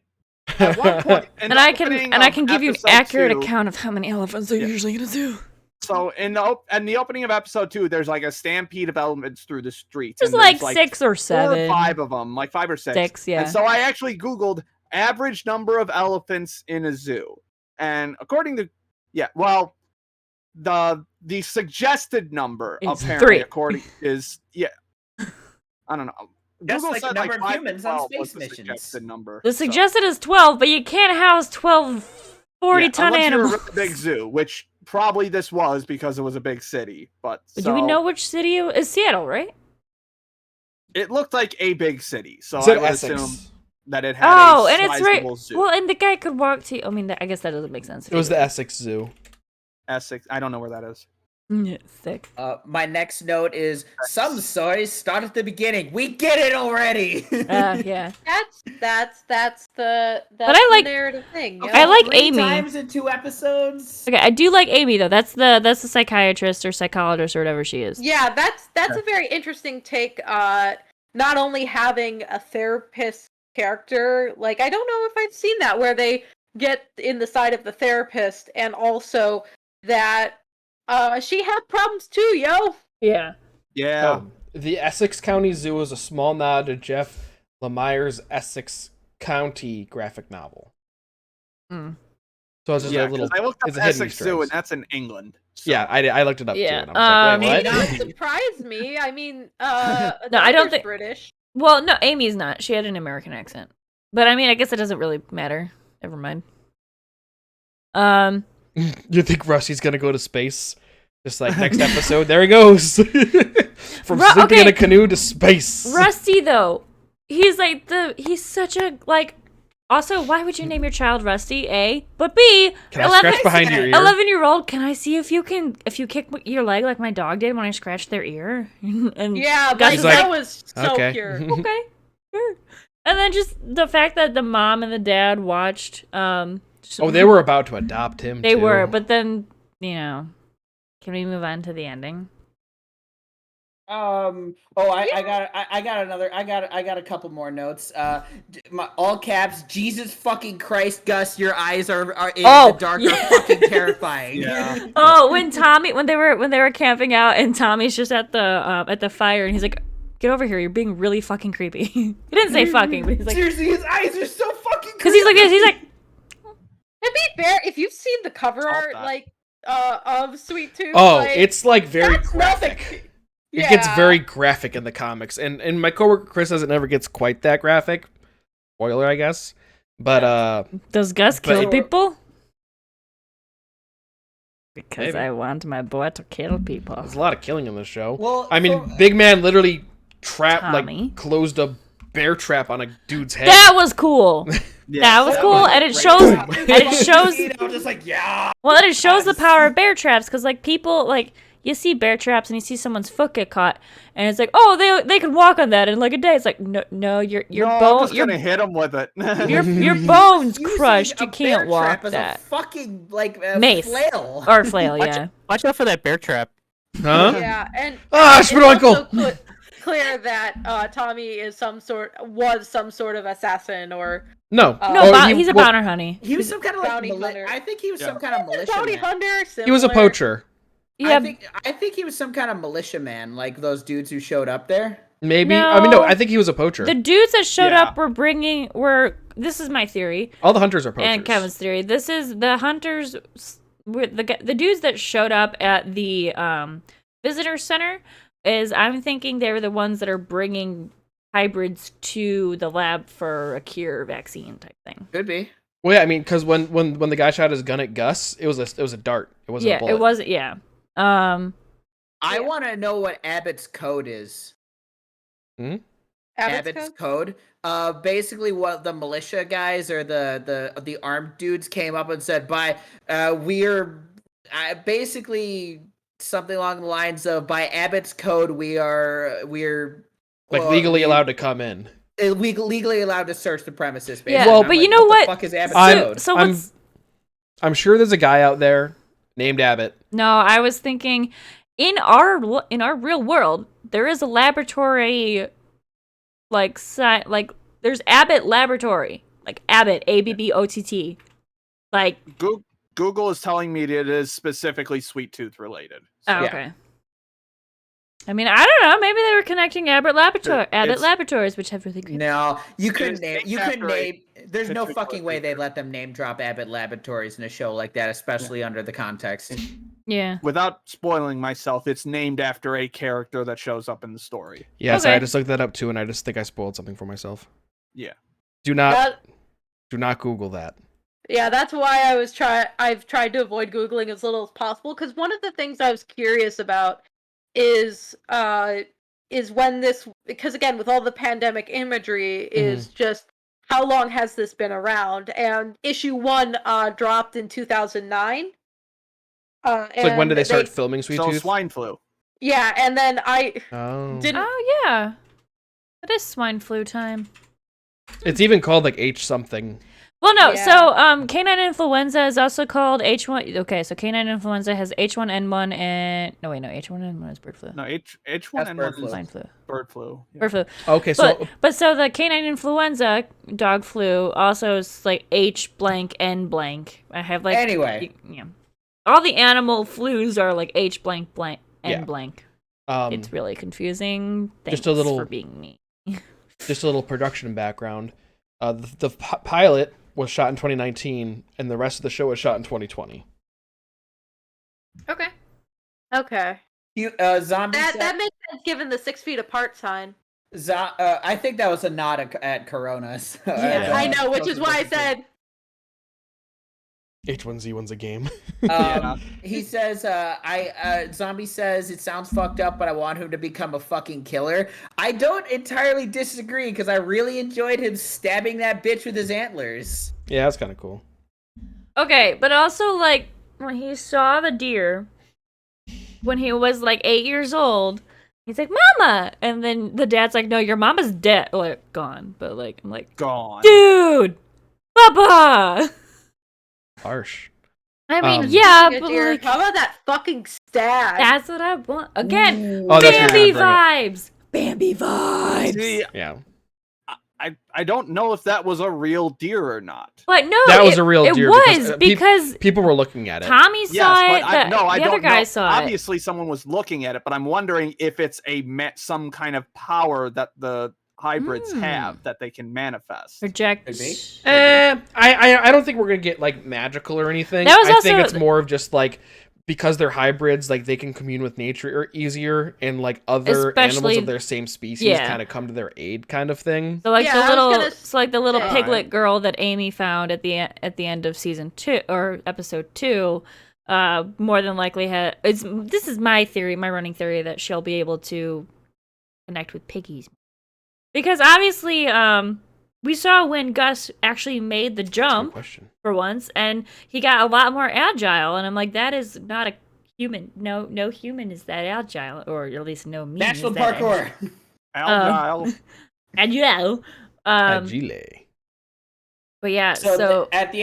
one point, in And the I opening can of give you episode accurate 2, account of how many elephants they're usually gonna do. So in the opening of episode 2, there's like a stampede of elephants through the streets. There's and like there's 6 or 7. 4 or 5 of them, like 5 or 6. 6, yeah. And so I actually Googled average number of elephants in a zoo, and according to the suggested number Is apparently 3. according is I don't know. Just Google like the said number of 5 to humans on 12 was space the missions. suggested number. The So, suggested is 12, but you can't house 12 40-ton unless you're a animals. really big zoo, which probably this was because it was a big city. But Do we know which city it is? Seattle, right? it looked like a big city, so Is it I would Essex? assume that it had Oh, a and it's right. sizable zoo. Well, and the guy could walk to. I mean, I guess that doesn't make sense. It was the Essex Zoo. Essex. I don't know where that is. Yeah, sick. My next note is some stories start at the beginning. We get it already. Yeah. That's the I like- narrative thing. Okay, you know? I like 3 Amy. times in 2 episodes. Okay, I do like Amy though. That's the psychiatrist or psychologist or whatever she is. Yeah, that's a very interesting take. Not only having a therapist character, like I don't know if I've seen that where they get in the side of the therapist, and also that she had problems too, yo. Yeah. Yeah. Oh, the Essex County Zoo is a small nod to Jeff Lemire's Essex County graphic novel. Mm. So it's just Yeah, a little. 'cause I looked up it's a hidden Essex Easter Zoo, eggs. and that's in England. So. Yeah, I looked it up Yeah, too. And I was like, wait, It what? doesn't surprise me. I mean, No, I don't Doctor's think- British. Well, no, Amy's not. She had an American accent. But I mean, I guess it doesn't really matter. Never mind. You think Rusty's gonna go to space? Just like next episode, there he goes. From sleeping in a canoe to space. Rusty though, he's such a like. Also, why would you name your child Rusty? A, but B, Can I scratch behind your ear? 11-year-old. Can I see if you kick your leg like my dog did when I scratched their ear? And Yeah, Gus but is that was so okay. pure. okay, sure. And then just the fact that the mom and the dad watched. Oh, they were about to adopt him. They too. were, but then can we move on to the ending? I got a couple more notes. All caps. Jesus fucking Christ, Gus, your eyes are in the dark are fucking terrifying. Yeah. Oh, when they were camping out and Tommy's just at the fire and he's like, "Get over here! You're being really fucking creepy." He didn't say fucking, but he's like, Seriously, his eyes are so fucking Because he's like this. He's like, To be fair, if you've seen the cover Stop art, that. like, of Sweet Tooth, Oh, like, it's like very that's graphic. nothing. It gets very graphic in the comics, and my coworker Chris says it never gets quite that graphic. Spoiler, I guess. But does Gus kill people? Because Maybe. I want my boy to kill people. there's a lot of killing in this show. Well, I mean, Big Man literally Tommy. closed a bear trap on a dude's head. That was cool. That was cool, and it shows. And it shows. I'm just like, yeah. Well, and it shows the power of bear traps, because like people like you see bear traps and you see someone's foot get caught, and it's like, oh, they can walk on that in like a day. It's like, no, your I'm bone, just gonna hit him with it. your bones Using crushed. a You can't bear walk trap as that. A fucking like Mace. flail. Or flail, yeah. Watch out for that bear trap. Huh? Yeah, and Ah, it's Spidoinkle! also clear that Tommy is some sort of assassin or No. No, Oh, he's a bounty hunter. He was some kind of like Bounty hunter. I think he was some kind of militia bounty man. hunter. He was a similar. poacher. Yeah, I think he was some kind of militia man, like those dudes who showed up there. Maybe. No. I mean, no. I think he was a poacher. the dudes that showed Yeah. up were. This is my theory All the hunters are poachers. and Kevin's theory. This is the hunters. The dudes that showed up at the visitor center. I'm thinking they were the ones that are bringing hybrids to the lab for a cure vaccine type thing. Could be. Well, yeah. I mean, because when the guy shot his gun at Gus, it was a dart. It wasn't a bullet. It wasn't. Yeah. I want to know what Abbott's code is. Abbott's code? Basically, what the militia guys or the armed dudes came up and said, we're basically something along the lines of, by Abbott's code, we're Like legally allowed to come in. legally allowed to search the premises. Basically. Yeah. Well, And I'm but like, you know what? what? The fuck is Abbott's I'm- code? So I'm- what's I'm sure there's a guy out there named Abbott. No, I was thinking in our real world, there is a laboratory like there's Abbott Laboratory. Like Abbott, ABBOTT. Like Google is telling me that it is specifically Sweet Tooth related. oh, okay. I mean, I don't know. Maybe they were connecting Abbott Laboratories, which have really great. No, you couldn't It's name. named You couldn't after a name. There's no particular fucking way they'd creature. let them name drop Abbott Laboratories in a show like that, especially under the context. Yeah. Without spoiling myself, it's named after a character that shows up in the story. Yes, Okay. I just looked that up too, and I just think I spoiled something for myself. Yeah. Do not That- Google that. Yeah, that's why I've tried to avoid Googling as little as possible, because one of the things I was curious about is when this, because again, with all the pandemic imagery, is just how long has this been around? And issue 1 dropped in 2009. It's like when did they start filming Sweet So Tooth? swine flu. Yeah, and then I Oh. didn't. Oh yeah. It is swine flu time. It's even called like H something. Well, no. Yeah. So, canine influenza is also called H1. Okay, so canine influenza has H1N1 and H1N1 is bird flu. No, H1N1 That's bird is flu. Swine flu. bird flu. Yeah. Bird flu. Okay, so But so the canine influenza, dog flu, also is like H blank N blank. I have like Anyway. yeah. All the animal flus are like H blank blank N Yeah. blank. um, It's really confusing. Thanks just a little- for being me. just a little production background. The pilot was shot in 2019, and the rest of the show was shot in 2020. Okay. Okay, Zombie. that makes sense given the 6 feet apart sign. I think that was a nod at Coronas. Yeah. I know, which is why I said. H1Z1's a game. He says, Zombie says, it sounds fucked up, but I want him to become a fucking killer. I don't entirely disagree, because I really enjoyed him stabbing that bitch with his antlers. Yeah, that's kind of cool. Okay, but also like when he saw the deer when he was like 8 years old, he's like, "Mama," and then the dad's like, "No, your mama's dead, like gone." But like, I'm like, Gone. "Dude, Papa." Harsh. I mean, Um, yeah, Good but dear. like, How about that fucking stab? that's what I want. Again, Oh, that's Bambi gonna bring vibes. Bambi vibes. See, Yeah, I don't know if that was a real deer or not. But no, that was a real deer. It was because, because people were looking at it. Tommy saw Yes, it. but I the don't other guy know. saw it. Obviously, someone was looking at it, but I'm wondering if it's some kind of power that the hybrids have that they can manifest. Project. I don't think we're gonna get like magical or anything. That was I think also- it's more of just like because they're hybrids, like they can commune with nature easier, and like other animals Especially- of their same species yeah. kind of come to their aid, kind of thing. So like Yeah, I was gonna the little say- piglet girl that Amy found at the end of season 2 or episode 2, more than likely this is my theory, my running theory, that she'll be able to connect with piggies. Because obviously, we saw when Gus actually made the That's a good jump question. for once, and he got a lot more agile, and I'm like, that is not a human. No human is that agile, or at least no me. National is that parkour. Agile. agile. Agile. But yeah, So at the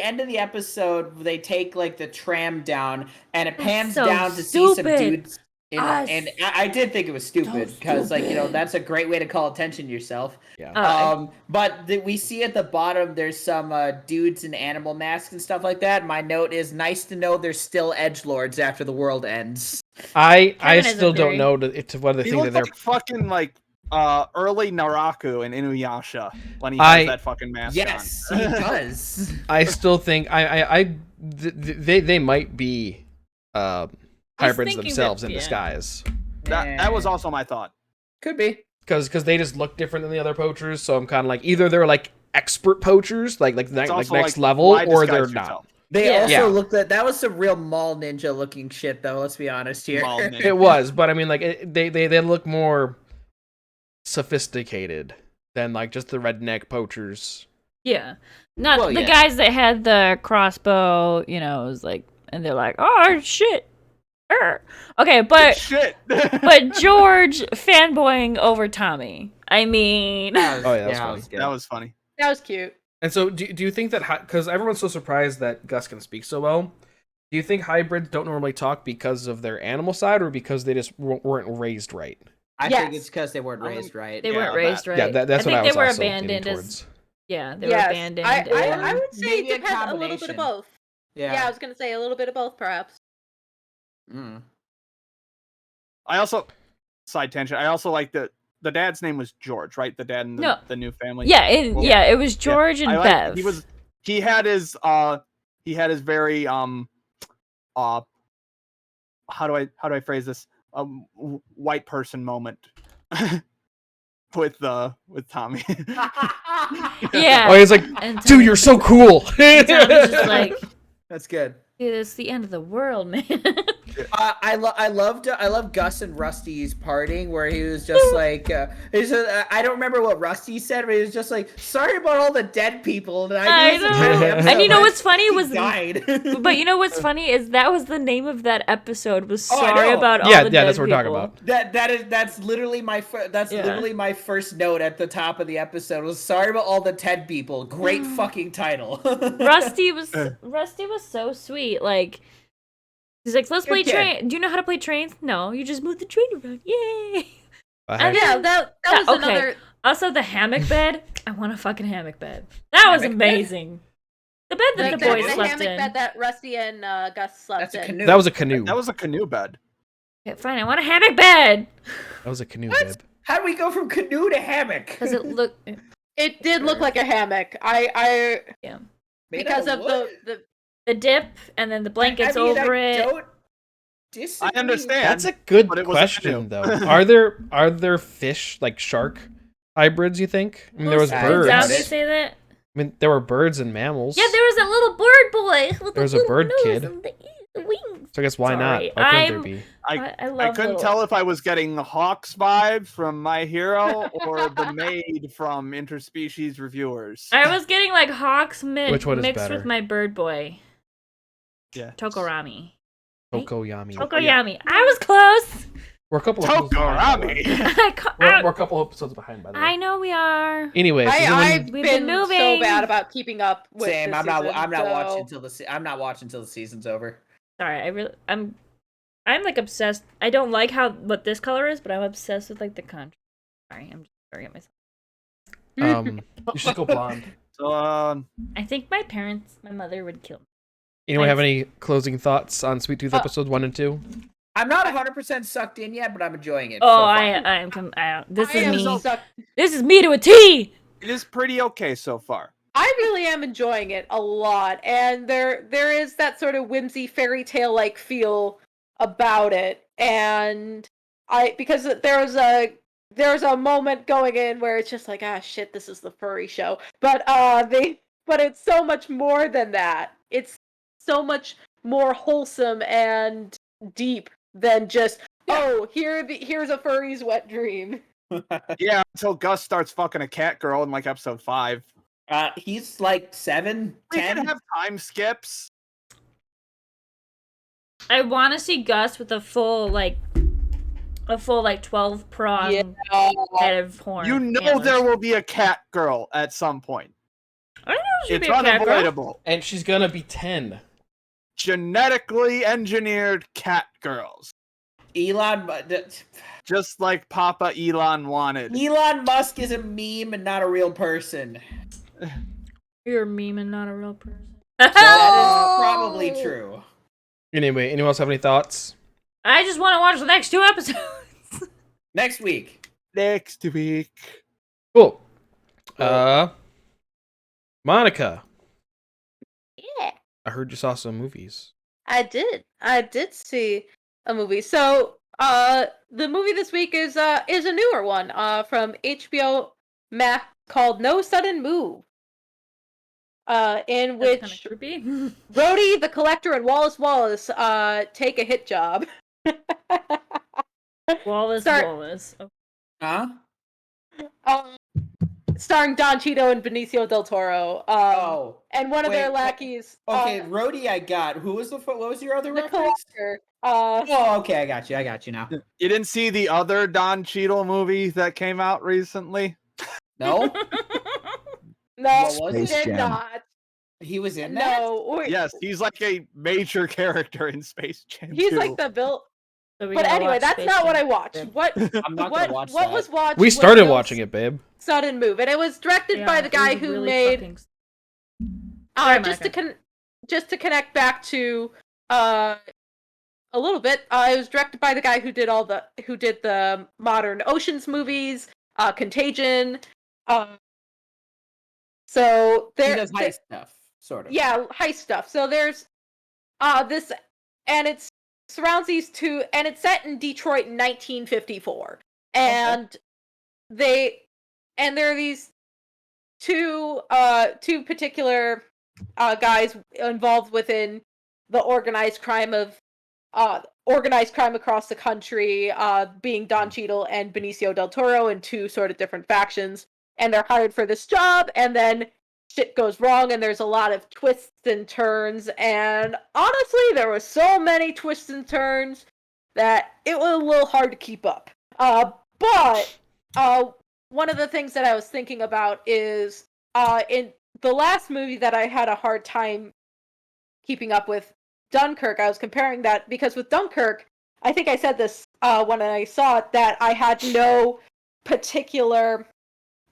end of the episode, they take like the tram down, and it pans so down to see some stupid. dudes. And I did think it was stupid because, like, you know, that's a great way to call attention to yourself. Yeah. But we see at the bottom there's some dudes in animal masks and stuff like that. My note is nice to know there's still edgelords after the world ends. I Kevin has a still don't theory. know to whether they He think that looked they're. like fucking like early Naraku in Inuyasha when he has that fucking mask Yes, on. he does. I still think they might be hybrids thinking themselves that- in yeah. disguise. That was also my thought. Could be. Because they just look different than the other poachers, so I'm kind of like either they're like expert poachers, like It's next also level, why or disguise they're yourself? not. They Yeah. also Yeah. looked at that was some real mall ninja looking shit though. Let's be honest here. Mall ninja. It was, but I mean, like they look more sophisticated than like just the redneck poachers. Yeah. Not Well, the yeah. guys that had the crossbow, you know, it was like, and they're like, oh shit. Okay, but Shit. but George fanboying over Tommy. I mean, Oh yeah, that was funny. good. That was funny. That was cute. And so, do you think that because everyone's so surprised that Gus can speak so well? Do you think hybrids don't normally talk because of their animal side, or because they just weren't raised right? I Yes. think it's because they weren't raised right. they Yeah, weren't raised right. Yeah, that's I what think I was they were also leaning abandoned as towards. yeah, they Yes. were abandoned. I and- would say Maybe a it depends a little bit combination. of both. Yeah, I was gonna say a little bit of both, perhaps. Mm. I also side tangent. I also like that the dad's name was George, right? The dad in No. the new family. yeah, Well, it was George and I like- Bev. He had his very how do I phrase this white person moment with Tommy. Yeah. Oh, he's like, And dude, Tommy- you're so cool. Tommy's just like, That's good. dude, it's the end of the world, man. I love Gus and Rusty's parting where he was just like I don't remember what Rusty said, but he was just like, sorry about all the dead people. And I knew know. And you know what's funny was died. But you know what's funny is that was the name of that episode. Was Oh, I sorry know. about all Yeah, the yeah, dead that's what we're talking people. about. That's literally my Yeah. literally my first note at the top of the episode was sorry about all the dead people. Great fucking title. Rusty was so sweet. Like he's like, let's play Good kid. train. Do you know how to play trains? No, you just move the train around. Yay! I Yeah, that was okay. another. Also, the hammock bed. I want a fucking hammock bed. That was Hammock bed? amazing. The bed that the the boys slept hammock in. bed that Rusty and Gus slept That's a in. canoe. That was a canoe. That was a canoe bed. Okay, fine. I want a hammock bed That was a canoe, What? babe. How do we go from canoe to hammock? because it looked. It did look like a hammock. I Yeah. Made because out of wood? the The dip and then the blankets I mean, over I it. don't disagree. I understand. That's a good But it was a question, canoe. though. Are there fish like shark hybrids? You think? I mean, there was Did birds. Zombie I say that? mean, there were birds and mammals. Yeah, there was a little bird boy with There was the a little bird nose kid. and the wings. So I guess why not? Sorry, Why couldn't there I'm- be? I I love couldn't little- tell if I was getting the Hawks vibe from My Hero or the maid from Interspecies Reviewers. I was getting like Hawks Which one is mixed better? with my bird boy, Yeah. Tokorami. Right? Tokoyami. Tokoyami. I was close. We're a couple of episodes behind, by the way. Tokorami. We're a couple episodes behind, by the way. I know we are. Anyways, does I've anyone- We've been been so moving. bad about keeping up with Same. this I'm not season, watching so- I'm not watching till the season's over. Sorry, I'm like obsessed. I don't like what this color is, but I'm obsessed with like the contrast. Sorry, I'm just sorry at myself. you should go blonde. So, I think my mother would kill me. Anyone have any closing thoughts on Sweet Tooth Uh, episodes 1 and 2? I'm not 100% sucked in yet, but I'm enjoying it. Oh, so far. I am. This is me. sucked. This is me to a T. It is pretty okay so far. I really am enjoying it a lot, and there is that sort of whimsy fairy tale like feel about it, and because there's a moment going in where it's just like, ah shit, this is the furry show, but it's so much more than that. It's so much more wholesome and deep than just here's a furry's wet dream. Yeah, until Gus starts fucking a cat girl in like episode 5. He's like 7, We 10. can have time skips. I want to see Gus with a full 12 prong head of horn. You know antlers. there will be a cat girl at some point. I know she'll It's be a cat girl. unavoidable. And she's gonna be 10. Genetically engineered cat girls. Elon Just like Papa Elon wanted. Elon Musk is a meme and not a real person. You're a meme and not a real person. That is probably true. Anyway, anyone else have any thoughts? I just want to watch the next 2 episodes. Next week. Next week. Cool. Monica, Yeah. I heard you saw some movies. I did see a movie. So, the movie this week is a newer one, from HBO Max called No Sudden Move. In That's which kinda creepy. Rhodey, the Collector, and Wallace Wallace, take a hit job. Wallace. Oh. Huh? Starring Don Cheadle and Benicio del Toro. And one of their lackeys. Okay, Rhodey, I got. What was your other The reference? Collector. Oh, okay, I got you now. You didn't see the other Don Cheadle movie that came out recently? No? No, What was he it? Space did Jam. not. He was in that? No. Yes, he's like a major character in Space Jam He's 2. like the Bill. So we But gotta anyway, watch that's Space not what I Jam. watched. What I'm not gonna watch what that. was watched? We was started No watching it, babe. Sudden Move, and it was directed Yeah, by the it guy was who really made fucking- Sorry, just to connect back to a little bit. It was directed by the guy who did the modern Oceans movies, Contagion. So He there, does heist stuff, sort of. yeah, heist stuff. So there's this, and it surrounds these two, and it's set in Detroit in 1954, and there are these two particular guys involved within the organized crime across the country, being Don Cheadle and Benicio del Toro, in two sort of different factions, and they're hired for this job, and then shit goes wrong, and there's a lot of twists and turns, and honestly, there were so many twists and turns that it was a little hard to keep up. But one of the things that I was thinking about is, in the last movie that I had a hard time keeping up with, Dunkirk, I was comparing that, because with Dunkirk, I think I said this when I saw it, that I had no particular,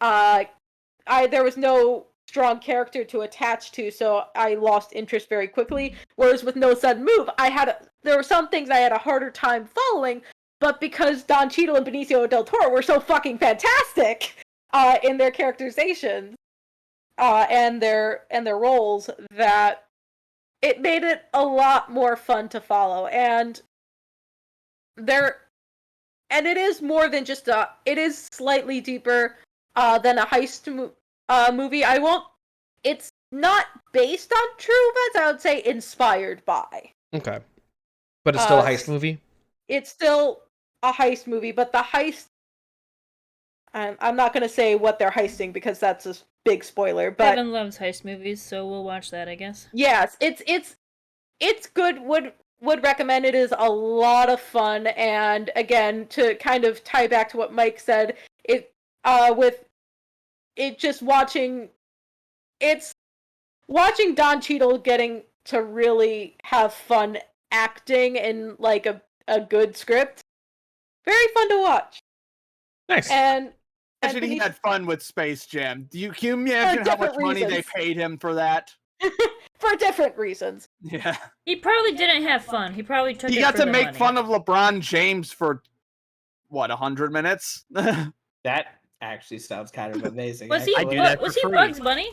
there was no strong character to attach to, so I lost interest very quickly. Whereas with No Sudden Move, there were some things I had a harder time following, but because Don Cheadle and Benicio del Toro were so fucking fantastic in their characterizations and their roles, that it made it a lot more fun to follow. And it is more than just it is slightly deeper than a heist movie. It's not based on true events, I would say inspired by. Okay. But it's still a heist movie? It's still a heist movie, but the heist, I'm not going to say what they're heisting because that's a big spoiler, but Evan loves heist movies, so we'll watch that, I guess. yes, it's good. Would recommend. It is a lot of fun, and again, to kind of tie back to what Mike said, watching Don Cheadle getting to really have fun acting in like a good script. Very fun to watch. Nice. And Imagine he had fun with Space Jam. Can you imagine how much different money they reasons. paid him for that? For for different reasons. Yeah. He probably didn't have fun. He probably took. He it got for to the make money. fun of LeBron James for what, 100 minutes? That actually sounds kind of amazing. Was he? actually. Was he Bugs Bunny?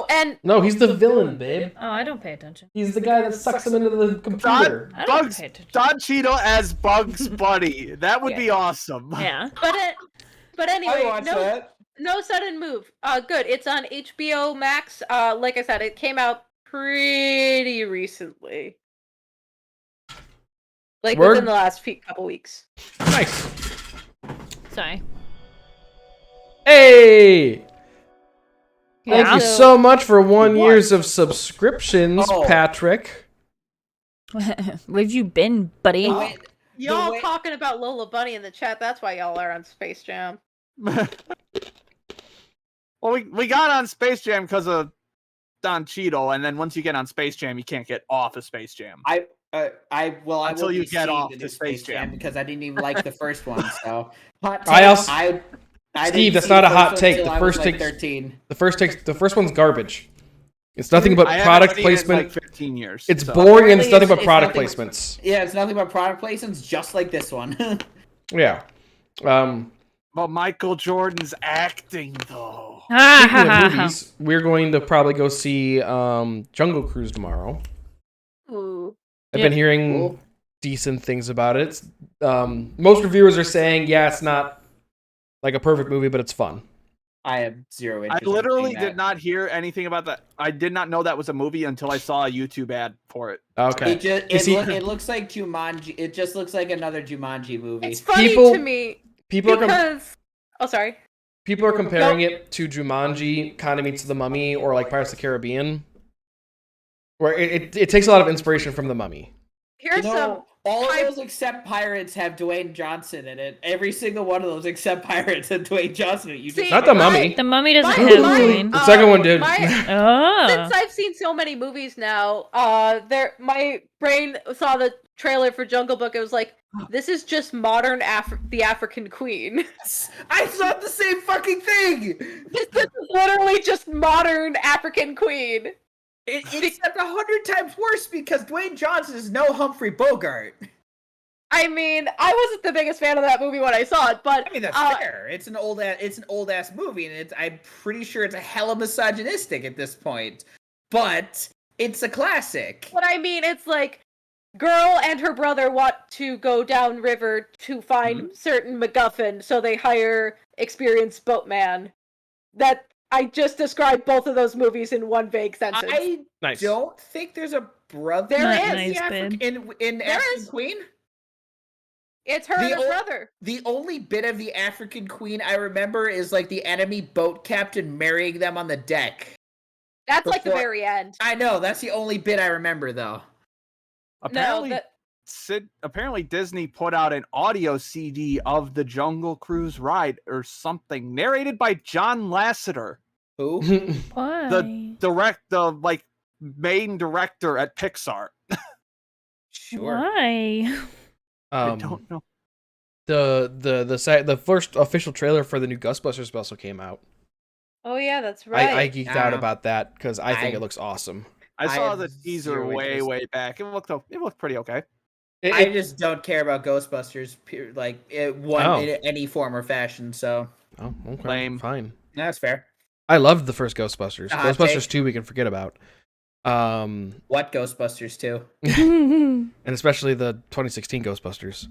And No, he's the villain, babe. Oh, I don't pay attention. He's the guy that sucks him into the computer. I don't Bugs, pay attention. Don Cheadle as Bugs Bunny. That would be awesome. Yeah. but I anyway, watched that. no sudden move. Good. It's on HBO Max. Like I said, it came out pretty recently. Like Word. within the last couple weeks. Nice. Sorry. Hey! Thank Yeah. you so much for 1 What? years of subscriptions, Oh. Patrick. Where have you been, buddy? The way- Y'all way- talking about Lola Bunny in the chat. That's why y'all are on Space Jam. Well, we got on Space Jam because of Don Cheadle, and then once you get on Space Jam, you can't get off of Space Jam. I Until will you be get seeing off the to new Space Jam. because I didn't even like the first one. So hot I take, also- I Steve, didn't that's see not a the hot first one take. till The I was, first like, take- 13. The first one's garbage. It's nothing but I haven't product seen it in, placement. like 15 years. It's so. boring and it's Apparently nothing but it's product nothing- placements. Yeah, it's nothing but product placements, just like this one. Yeah. But Michael Jordan's acting, though. Speaking of movies, we're going to probably go see Jungle Cruise tomorrow. Ooh. I've been hearing Cool. decent things about it. Most reviewers are saying, yeah, it's not like a perfect movie, but it's fun. I have zero I interest. in literally seeing did that. not hear anything about that. I did not know that was a movie until I saw a YouTube ad for it. Okay. It looks like Jumanji. It just looks like another Jumanji movie. It's funny People- to me People are because. Oh, sorry. people are comparing it to Jumanji, kind of meets The Mummy, or like Pirates of the Caribbean, where it takes a lot of inspiration from The Mummy. Here's some. All of type- those except Pirates have Dwayne Johnson in it. Every single one of those except Pirates have Dwayne Johnson in it. You just See, Not The my- Mummy. The Mummy doesn't My- have my- Dwayne. The second one did. Oh. Since I've seen so many movies now, my brain saw the trailer for Jungle Book. It was like, this is just modern the African Queen. I thought the same fucking thing. This is literally just modern African Queen. Except 100 times worse because Dwayne Johnson is no Humphrey Bogart. I mean, I wasn't the biggest fan of that movie when I saw it, but I mean, that's fair. It's an old ass movie, and I'm pretty sure it's a hella misogynistic at this point. But it's a classic. But I mean, it's like, girl and her brother want to go down river to find certain MacGuffin, so they hire experienced boatman. That I just described both of those movies in one vague sentence. I Nice. don't think there's a brother There Not is. nice, babe. in There African is. Queen. It's her and The her ol- brother. The only bit of the African Queen I remember is like the enemy boat captain marrying them on the deck. That's like the before- very end. I know, that's the only bit I remember though. Apparently, No, apparently Disney put out an audio CD of the Jungle Cruise ride or something, narrated by John Lasseter, Who? Why? the main director at Pixar. Sure. Why? I don't know. The first official trailer for the new Ghostbusters special came out. Oh yeah, that's right. I geeked out Ah. about that because I think I- it looks awesome. I saw have the teaser zero way, interest. way back. It looked pretty okay. I just don't care about Ghostbusters, Oh. in any form or fashion. So Oh, okay, Lame. fine. that's fair. I loved the first Ghostbusters. Ah, Ghostbusters take. 2 we can forget about. What Ghostbusters too? And especially the 2016 Ghostbusters.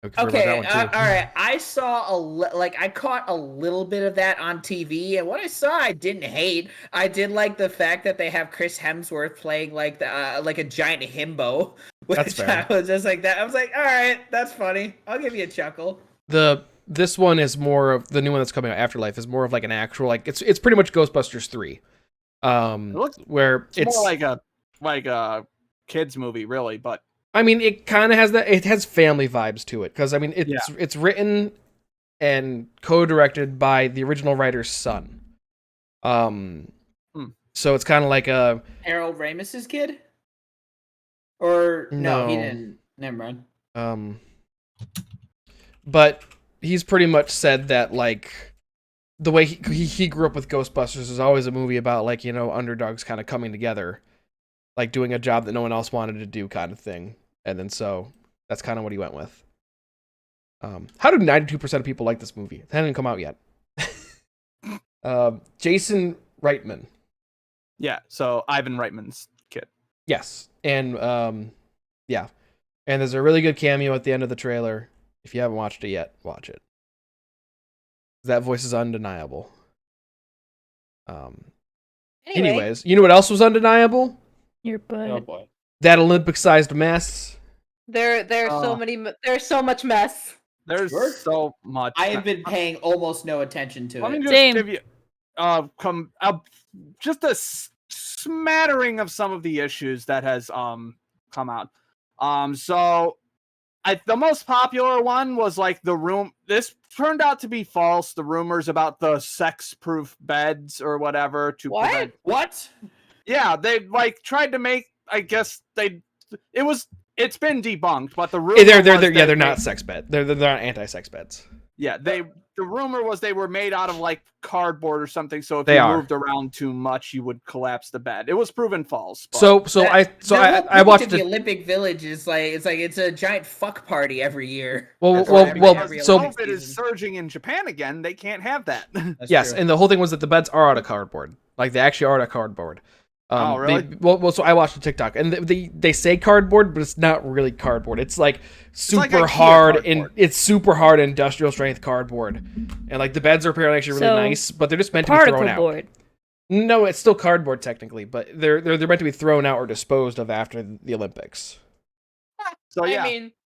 We can forget Okay, about that one too. all right. I saw I caught a little bit of that on TV, and what I saw, I didn't hate. I did like the fact that they have Chris Hemsworth playing like a giant himbo. Which That's fair. I was just like that. I was like, all right, that's funny. I'll give you a chuckle. This one is more of the new one that's coming out, Afterlife, is more of like an actual it's pretty much Ghostbusters 3. looks- Where It's more like a kids movie, really. But I mean, it kind of has that. It has family vibes to it because I mean, it's written and co-directed by the original writer's son. So it's kind of like a Harold Ramis's kid? Or no, he No. didn't. Never mind. But he's pretty much said that like the way he grew up with Ghostbusters is always a movie about like underdogs kind of coming together. like doing a job that no one else wanted to do, kind of thing. And then so that's kind of what he went with. How do 92% of people like this movie? It hasn't come out yet. Jason Reitman. Yeah, so Ivan Reitman's kid. Yes, and yeah, and there's a really good cameo at the end of the trailer. If you haven't watched it yet, watch it. That voice is undeniable. Anyways, you know what else was undeniable? Your butt. Oh boy. That Olympic-sized mess. There's so much mess. There's Sure. so much. I have been paying almost no attention to Let me it. just Same. give you just a smattering of some of the issues that has come out. So the most popular one was like the room. This turned out to be false. The rumors about the sex-proof beds or whatever to What? prevent. What? Yeah, they like tried to make. I guess it's been debunked, but the rumor They're not sex beds. They're not anti-sex beds. Yeah, the rumor was they were made out of like cardboard or something. So if They you are. moved around too much, you would collapse the bed. It was proven false. But I watched the it. Olympic Village is it's a giant fuck party every year. Well, That's every so Olympic COVID is season. surging in Japan again. They can't have that. That's Yes, true. and the whole thing was that the beds are out of cardboard. Like they actually are out of cardboard. Oh, really? So I watched the TikTok, and they say cardboard, but it's not really cardboard. It's like super like IKEA hard, and cardboard. it's super hard industrial strength cardboard. And like the beds are apparently actually really So, nice, but they're just meant to be Particle thrown out. board. No, it's still cardboard technically, but they're meant to be thrown out or disposed of after the Olympics. So yeah, I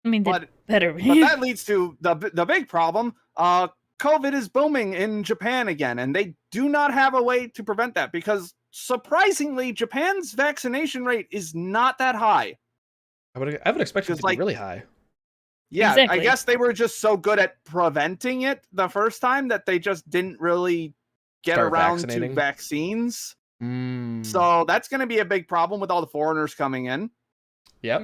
mean, they but better but be. that leads to the big problem. COVID is booming in Japan again, and they do not have a way to prevent that because surprisingly, Japan's vaccination rate is not that high. I would expect it Just to be like- really high. Yeah, Exactly. I guess they were just so good at preventing it the first time that they just didn't really get Start around to vaccinating. vaccines. Mm. So that's going to be a big problem with all the foreigners coming in. Yep.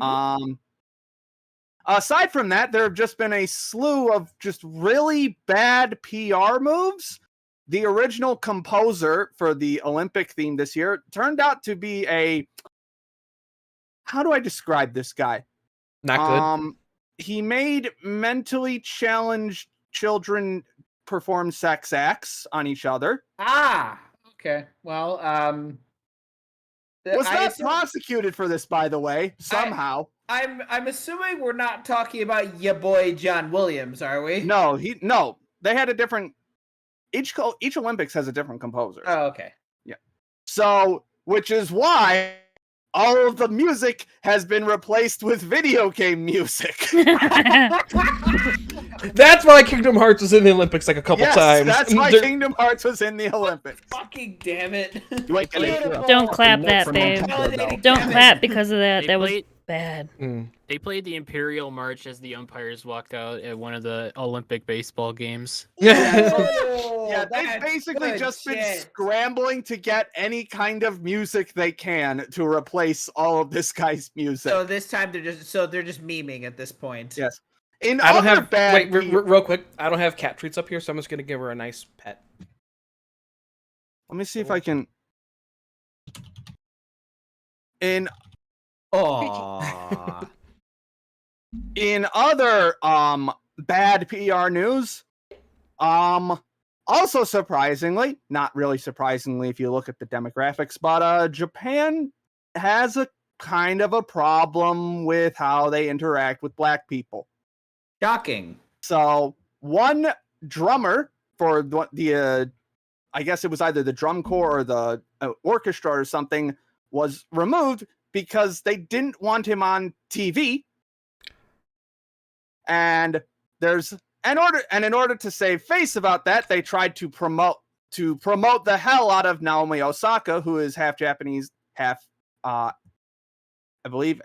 Aside from that, there have just been a slew of just really bad PR moves. The original composer for the Olympic theme this year turned out to be how do I describe this guy? Not good. He made mentally challenged children perform sex acts on each other. Ah, okay. Well, Was I not assume- prosecuted for this, by the way, somehow. I'm assuming we're not talking about your boy John Williams, are we? No, they had a different. Each Olympics has a different composer. Oh, okay. So, which is why all of the music has been replaced with video game music. That's why Kingdom Hearts was in the Olympics like a couple Yes, times. that's why They're- Kingdom Hearts was in the Olympics. Fucking damn it! Wait, can I- Beautiful. Don't clap Note that, from babe. Nintendo. Don't clap because of that. They That was played- bad. Mm. They played the Imperial March as the umpires walked out at one of the Olympic baseball games. Oh, Yeah, they've that's basically good just been shit. scrambling to get any kind of music they can to replace all of this guy's music. So this time they're just memeing at this point. Yes. In I don't other have. bad Wait, P- real quick. I don't have cat treats up here, so I'm just gonna give her a nice pet. Let me see if I can. Aww. In other bad PR news, also surprisingly, not really surprisingly if you look at the demographics, but Japan has a kind of a problem with how they interact with black people. Shocking. So one drummer for the I guess it was either the drum corps or the orchestra or something was removed because they didn't want him on TV. And in order to save face about that, they tried to promote the hell out of Naomi Osaka, who is half Japanese, half I believe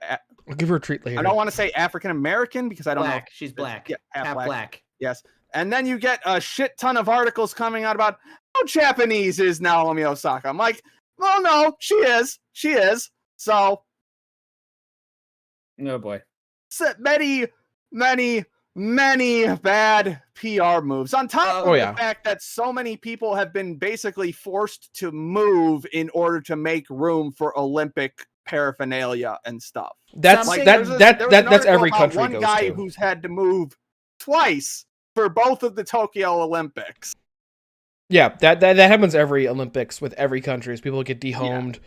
I'll give her a treat later. I don't want to say African American because I don't know. Black. She's black. Yeah, half black. Yes. And then you get a shit ton of articles coming out about how Japanese is Naomi Osaka. I'm like, well, no, she is. She is. So Oh boy. many bad PR moves. On top of yeah. the fact that so many people have been basically forced to move in order to make room for Olympic paraphernalia and stuff. That's Something- There was an that's article every about country one goes guy to. who's had to move twice for both of the Tokyo Olympics. Yeah, that happens every Olympics with every country. Is people get dehomed,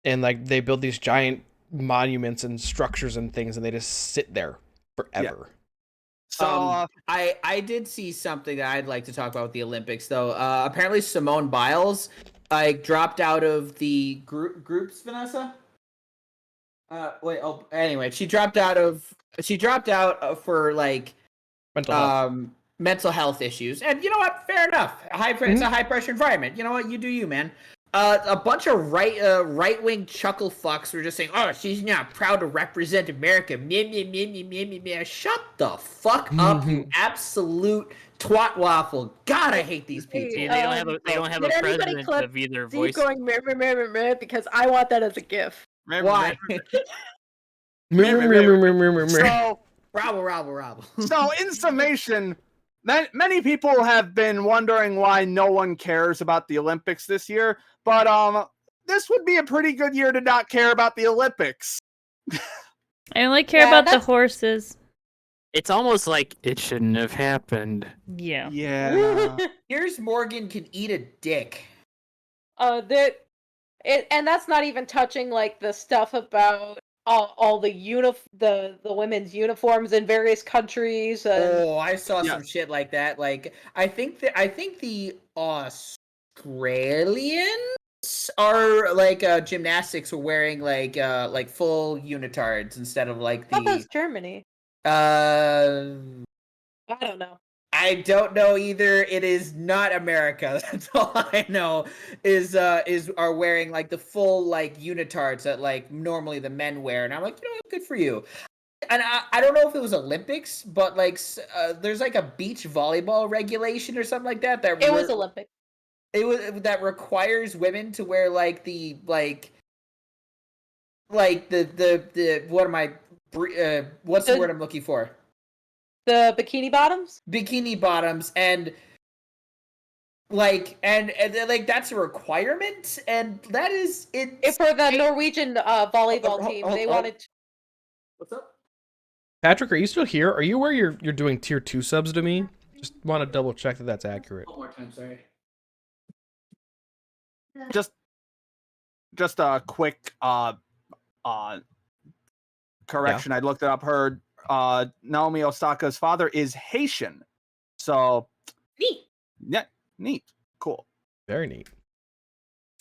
and like they build these giant monuments and structures and things, and they just sit there forever. So I did see something that I'd like to talk about with the Olympics, though. Apparently Simone Biles dropped out of the groups, Vanessa. Anyway, she dropped out for like mental health issues, and you know what? Fair enough. It's a high pressure environment. You know what? You do you, man. A bunch of right wing chuckle fucks were just saying, "Oh, she's not proud to represent America." Meh. Shut the fuck up, you absolute twat waffle. God, I hate these people. See, they don't have a president of either voice. Going meh, because I want that as a GIF. Why? So Bravo. So, in summation, many people have been wondering why no one cares about the Olympics this year, but this would be a pretty good year to not care about the Olympics. I only care about the horses. It's almost like it shouldn't have happened. Yeah. Yeah. Here's Morgan can eat a dick. And that's not even touching like the stuff about all the women's uniforms in various countries. Oh, I saw some shit like that. Like, I think the Australians are like gymnastics are wearing like full unitards instead of like I thought that was Germany. I don't know. I don't know either. It is not America. That's all I know. Are wearing like the full like unitards that like normally the men wear, and I'm like, you know what, good for you. And I don't know if it was Olympics, but like there's like a beach volleyball regulation or something like that. It was Olympic. It was that requires women to wear like the what am I? What's the word I'm looking for? The bikini bottoms? Bikini bottoms, and like that's a requirement, and that is it. For the Norwegian volleyball team, they wanted. What's up, Patrick? Are you still here? Are you where you're doing tier 2 subs to me? Just want to double check that that's accurate. One more time, sorry. Just a quick correction. I looked it up. Her Naomi Osaka's father is Haitian. So neat. Yeah, neat. Cool. Very neat.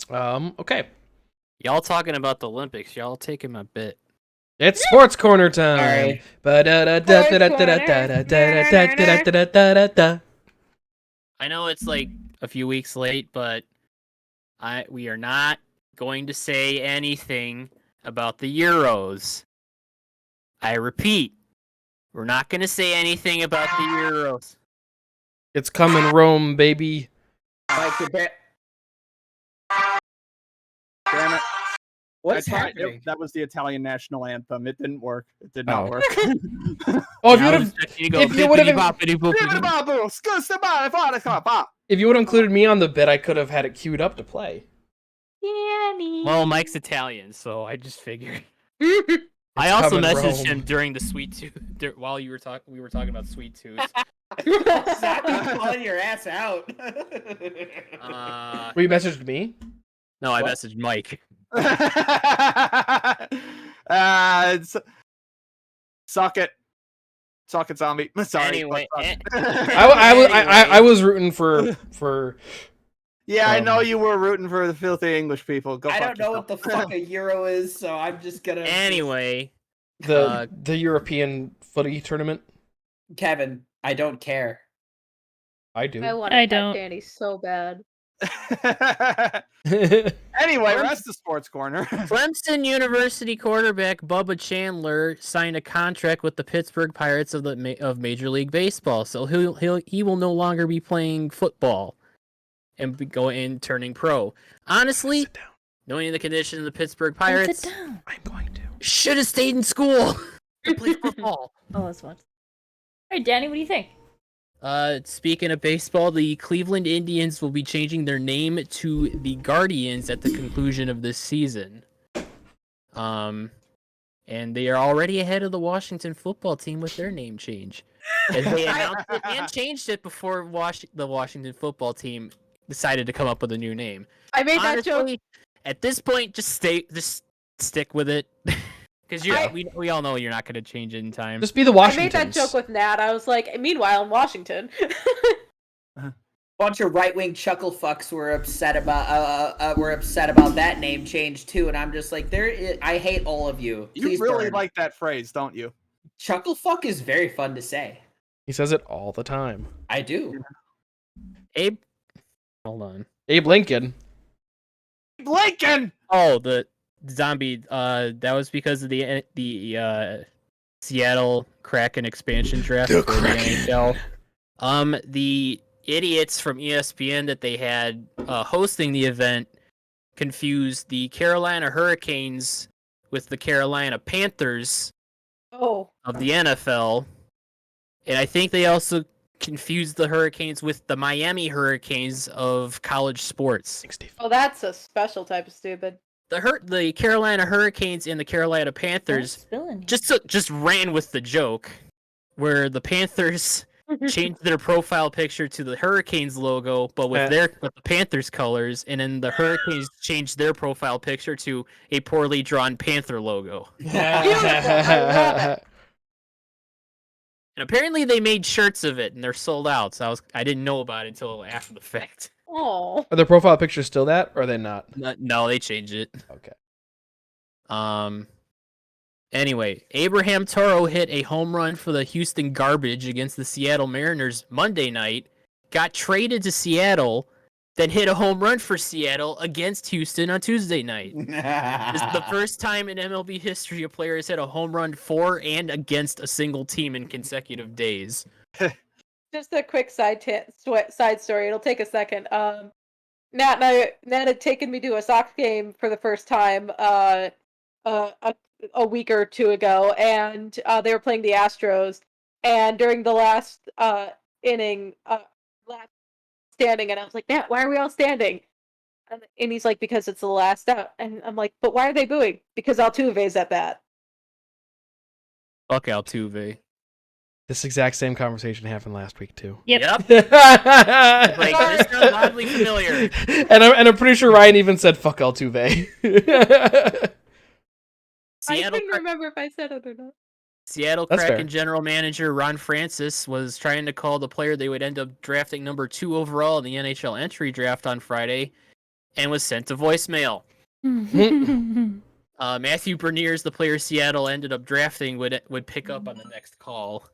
Okay. Y'all talking about the Olympics. Y'all taking my bit. It's sports corner time. I know it's like a few weeks late, but we are not going to say anything about the Euros. I repeat, we're not going to say anything about the Euros. It's coming, Rome, baby. Damn it. What's happening? That was the Italian national anthem. It didn't work. It did not work. Oh, if you would have included me on the bit, I could have had it queued up to play. Well, Mike's Italian, so I just figured. I also messaged him during the Sweet Tooth while we were talking about Sweet Tooth. Exactly, calling your ass out. Well, you messaged me? No, I messaged Mike. Suck it, zombie. Sorry. Anyway, I was rooting for. Yeah, I know you were rooting for the filthy English people. Go. I don't know what the fuck a Euro is, so I'm just gonna. Anyway, the European footy tournament. Kevin, I don't care. I do. I don't. Danny so bad. Anyway, rest the sports corner. Clemson University quarterback Bubba Chandler signed a contract with the Pittsburgh Pirates of Major League Baseball, so he will no longer be playing football and turning pro. Honestly, knowing the condition of the Pittsburgh Pirates, I'm going to. Should have stayed in school to play football. Oh, that's fun. All right, Danny, what do you think? Speaking of baseball, the Cleveland Indians will be changing their name to the Guardians at the conclusion of this season. And they are already ahead of the Washington football team with their name change. And they announced it and changed it before the Washington football team decided to come up with a new name. I made that joke. Honestly, at this point, just stick with it, because we all know you're not going to change it in time. Just be the I Washingtons. made that joke with Nat. I was like, meanwhile in Washington. Bunch of right-wing chuckle fucks were upset about that name change too, and I'm just like, I hate all of you. You Please really burn. like that phrase, don't you? Chuckle fuck is very fun to say. He says it all the time. I do. Abe, hold on. Abe Lincoln. Lincoln. Oh, the zombie. That was because of the Seattle Kraken expansion draft for the NHL. The idiots from ESPN that they had hosting the event confused the Carolina Hurricanes with the Carolina Panthers Oh. of the NFL. And I think they also confused the Hurricanes with the Miami Hurricanes of college sports. Oh, that's a special type of stupid. The Carolina Hurricanes and the Carolina Panthers just ran with the joke, where the Panthers changed their profile picture to the Hurricanes logo, but with the Panthers colors, and then the Hurricanes changed their profile picture to a poorly drawn Panther logo. Beautiful. I love it. And apparently they made shirts of it, and they're sold out. So I didn't know about it until after the fact. Oh. Are their profile pictures still that, or are they not? No, they changed it. Okay. Anyway, Abraham Toro hit a home run for the Houston Garbage against the Seattle Mariners Monday night, got traded to Seattle, then hit a home run for Seattle against Houston on Tuesday night. This is the first time in MLB history a player has hit a home run for and against a single team in consecutive days. Just a quick side story. It'll take a second. Nat had taken me to a soccer game for the first time a week or two ago, and they were playing the Astros. And during the last inning, last standing, and I was like, Nat, why are we all standing? And he's like, because it's the last out. And I'm like, but why are they booing? Because Altuve's at bat. Fuck Altuve. This exact same conversation happened last week too. Yep. Like, this sounds oddly familiar. And I'm pretty sure Ryan even said "fuck Altuve." I couldn't remember if I said it or not. Seattle That's Kraken fair. general manager Ron Francis was trying to call the player they would end up drafting number 2 overall in the NHL entry draft on Friday, and was sent to voicemail. Matthew Berniers, the player Seattle ended up drafting, would pick up on the next call.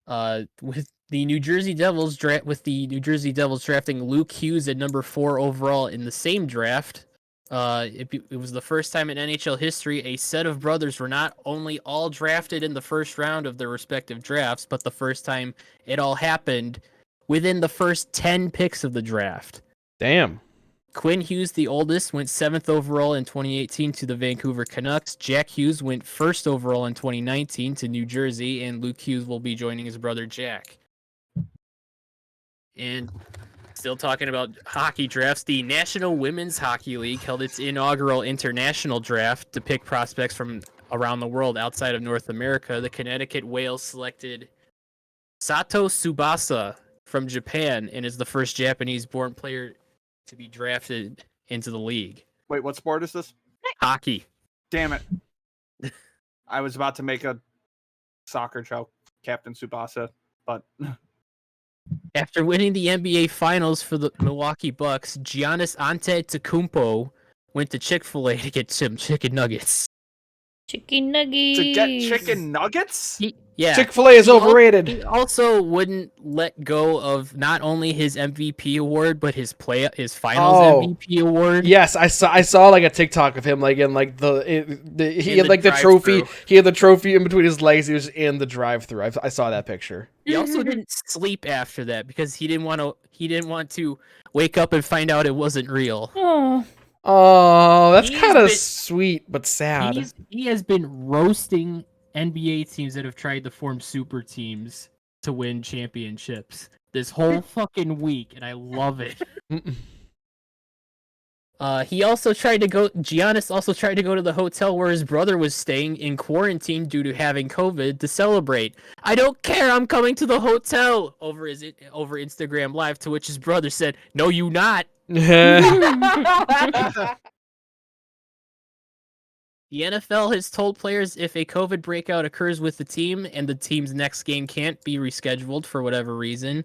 With the New Jersey Devils drafting Luke Hughes at number 4 overall in the same draft. It was the first time in NHL history a set of brothers were not only all drafted in the first round of their respective drafts, but the first time it all happened within the first 10 picks of the draft. Damn. Quinn Hughes, the oldest, went 7th overall in 2018 to the Vancouver Canucks. Jack Hughes went 1st overall in 2019 to New Jersey, and Luke Hughes will be joining his brother Jack. And still talking about hockey drafts, the National Women's Hockey League held its inaugural international draft to pick prospects from around the world outside of North America. The Connecticut Whales selected Sato Tsubasa from Japan and is the first Japanese-born player to be drafted into the league. Wait, what sport is this? Hockey. Damn it. I was about to make a soccer joke, Captain Tsubasa, but... After winning the NBA Finals for the Milwaukee Bucks, Giannis Antetokounmpo went to Chick-fil-A to get some chicken nuggets. Chicken nuggets. To get chicken nuggets? Chick-fil-A is overrated. He also wouldn't let go of not only his MVP award, but his finals MVP award. Yes, I saw like a TikTok of him like in like he had like the trophy. drive-thru. He had the trophy in between his legs. He was in the drive-through. I saw that picture. He also didn't sleep after that because he didn't want to wake up and find out it wasn't real. Oh. Oh, that's He's kind of been- sweet but sad. He has been roasting NBA teams that have tried to form super teams to win championships this whole fucking week, and I love it. Mm-mm. Giannis also tried to go to the hotel where his brother was staying in quarantine due to having COVID to celebrate. I don't care, I'm coming to the hotel over Instagram Live, to which his brother said, "No, you not." The NFL has told players if a COVID breakout occurs with the team and the team's next game can't be rescheduled for whatever reason,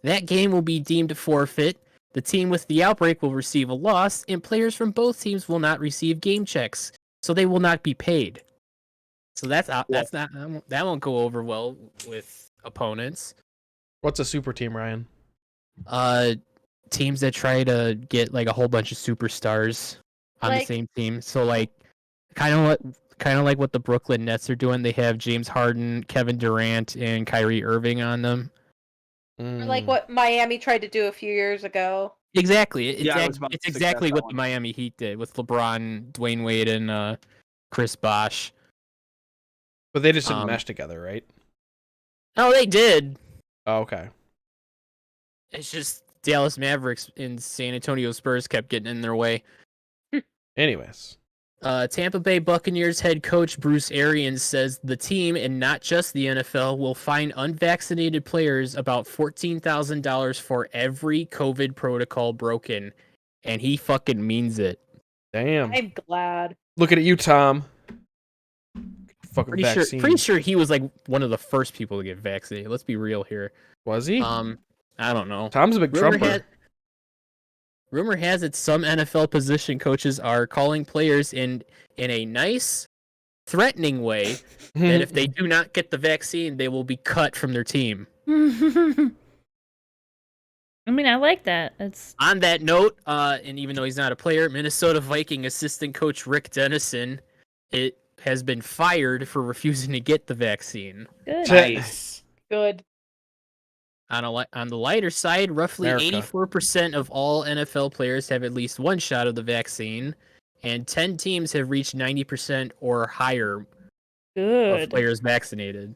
that game will be deemed forfeit. The team with the outbreak will receive a loss, and players from both teams will not receive game checks, so they will not be paid. So that won't go over well with opponents. What's a super team, Ryan? Teams that try to get like a whole bunch of superstars on the same team. So like, kind of like what the Brooklyn Nets are doing. They have James Harden, Kevin Durant, and Kyrie Irving on them. Or like what Miami tried to do a few years ago. Exactly. It's exactly what the Miami Heat did with LeBron, Dwayne Wade, and Chris Bosh. But they just didn't mesh together, right? No, they did. Oh, okay. It's just Dallas Mavericks and San Antonio Spurs kept getting in their way. Anyways. Tampa Bay Buccaneers head coach Bruce Arians says the team, and not just the NFL, will fine unvaccinated players about $14,000 for every COVID protocol broken. And he fucking means it. Damn. I'm glad. Looking at you, Tom. Fucking pretty sure he was like one of the first people to get vaccinated. Let's be real here. Was he? I don't know. Tom's a big Trumper. Rumor has it some NFL position coaches are calling players in a nice, threatening way that if they do not get the vaccine, they will be cut from their team. I mean, I like that. It's On that note, and even though he's not a player, Minnesota Viking assistant coach Rick Dennison has been fired for refusing to get the vaccine. good. Nice. Good. On the lighter side, roughly 84% of all NFL players have at least one shot of the vaccine, and 10 teams have reached 90% or higher of players vaccinated.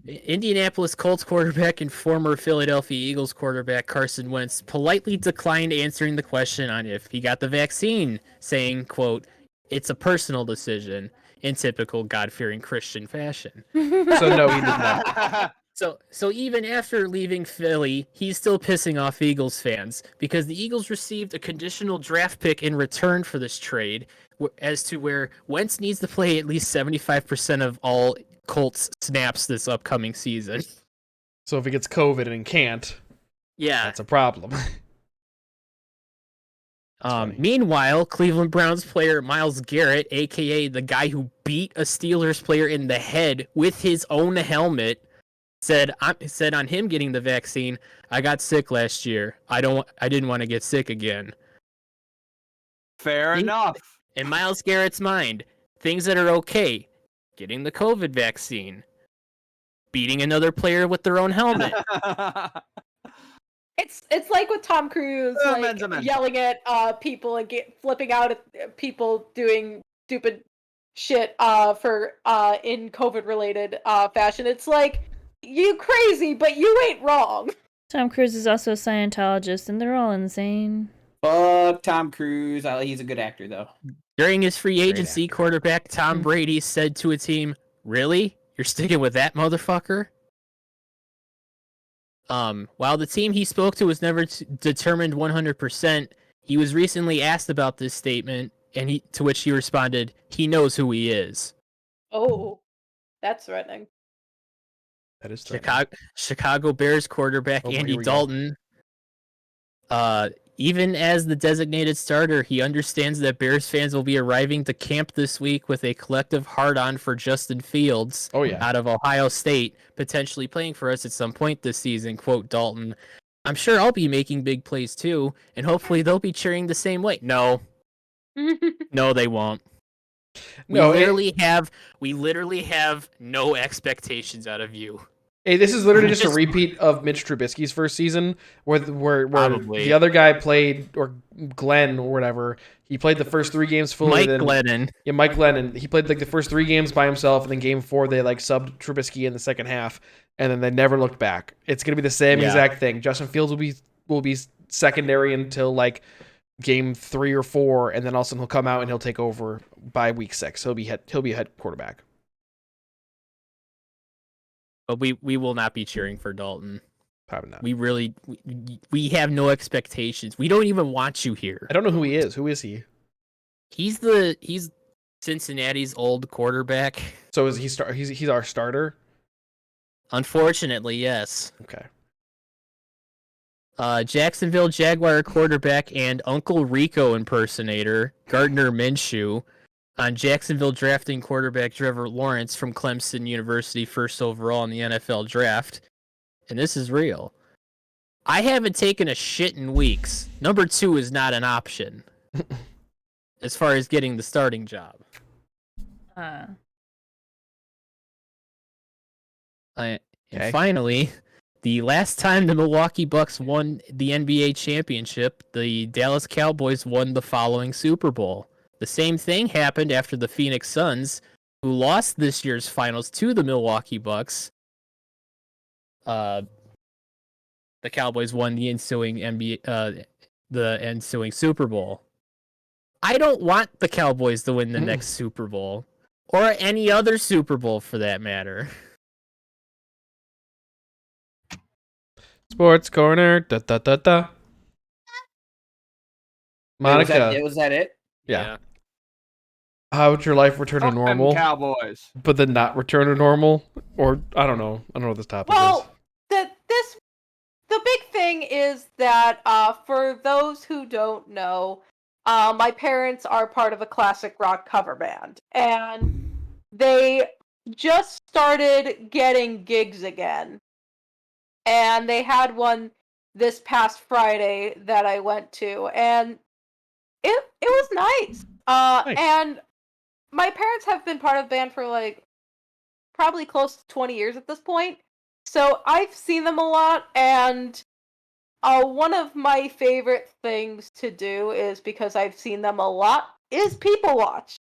Indianapolis Colts quarterback and former Philadelphia Eagles quarterback Carson Wentz politely declined answering the question on if he got the vaccine, saying, quote, "It's a personal decision," in typical God-fearing Christian fashion. So no, he did not. So even after leaving Philly, he's still pissing off Eagles fans because the Eagles received a conditional draft pick in return for this trade, as to where Wentz needs to play at least 75% of all Colts snaps this upcoming season. So if he gets COVID and can't, yeah, that's a problem. Meanwhile, Cleveland Browns player Myles Garrett, aka the guy who beat a Steelers player in the head with his own helmet, said on him getting the vaccine, "I got sick last year. I didn't want to get sick again." Fair enough. In Myles Garrett's mind, things that are okay: getting the COVID vaccine, beating another player with their own helmet. It's like with Tom Cruise, yelling at people and flipping out at people doing stupid shit for in COVID related fashion. It's like, you crazy, but you ain't wrong. Tom Cruise is also a Scientologist, and they're all insane. Fuck Tom Cruise. He's a good actor, though. During his free agency, quarterback Tom Brady said to a team, "Really? You're sticking with that motherfucker?" While the team he spoke to was never determined 100%, he was recently asked about this statement, and to which he responded, "He knows who he is." Oh, that's threatening. That is threatening. Chicago Bears quarterback Andy Dalton. Even as the designated starter, he understands that Bears fans will be arriving to camp this week with a collective hard-on for Justin Fields out of Ohio State, potentially playing for us at some point this season, quote Dalton. "I'm sure I'll be making big plays too, and hopefully they'll be cheering the same way." No. No, they won't. We literally have no expectations out of you. Hey, this is literally just a repeat of Mitch Trubisky's first season, where the other guy played, or Glenn or whatever. He played the first 3 games fully. Mike Glennon. Yeah, Mike Glennon. He played like the first 3 games by himself, and then game 4 they like subbed Trubisky in the second half, and then they never looked back. It's gonna be the same exact thing. Justin Fields will be secondary until like game 3 or 4, and then all of a sudden he'll come out and he'll take over by week 6. He'll be a head quarterback. But we will not be cheering for Dalton. Probably not. We have no expectations. We don't even want you here. I don't know who he is. Who is he? He's Cincinnati's old quarterback. So is he he's our starter? Unfortunately, yes. Okay. Jacksonville Jaguar quarterback and Uncle Rico impersonator Gardner Minshew on Jacksonville drafting quarterback Trevor Lawrence from Clemson University first overall in the NFL draft. And this is real. I haven't taken a shit in weeks. Number 2 is not an option as far as getting the starting job. And finally, the last time the Milwaukee Bucks won the NBA championship, the Dallas Cowboys won the following Super Bowl. The same thing happened after the Phoenix Suns, who lost this year's finals to the Milwaukee Bucks. The Cowboys won the ensuing ensuing Super Bowl. I don't want the Cowboys to win the next Super Bowl, or any other Super Bowl for that matter. Sports Corner. Da da da da. Monica. Was that it? Yeah. How would your life return to normal? Cowboys. But then not return to normal? Or, I don't know. I don't know what this topic is. The big thing is that for those who don't know, my parents are part of a classic rock cover band, and they just started getting gigs again. And they had one this past Friday that I went to, and it was nice. Nice. And my parents have been part of the band for like probably close to 20 years at this point. So I've seen them a lot, and one of my favorite things to do is, because I've seen them a lot, is people watch.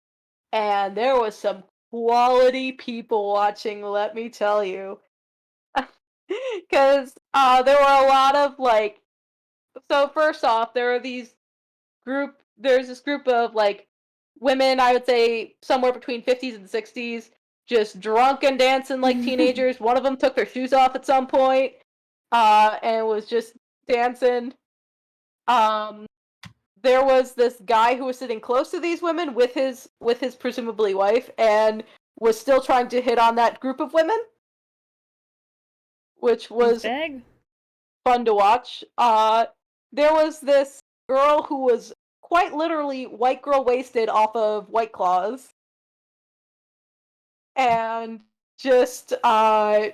And there was some quality people watching, let me tell you. Because there were a lot of like, so first off, there's this group of like women, I would say somewhere between 50s and 60s, just drunk and dancing like teenagers. One of them took their shoes off at some point, and was just dancing. There was this guy who was sitting close to these women with his presumably wife, and was still trying to hit on that group of women, which was fun to watch. There was this girl who was quite literally white girl wasted off of White Claws. And just, and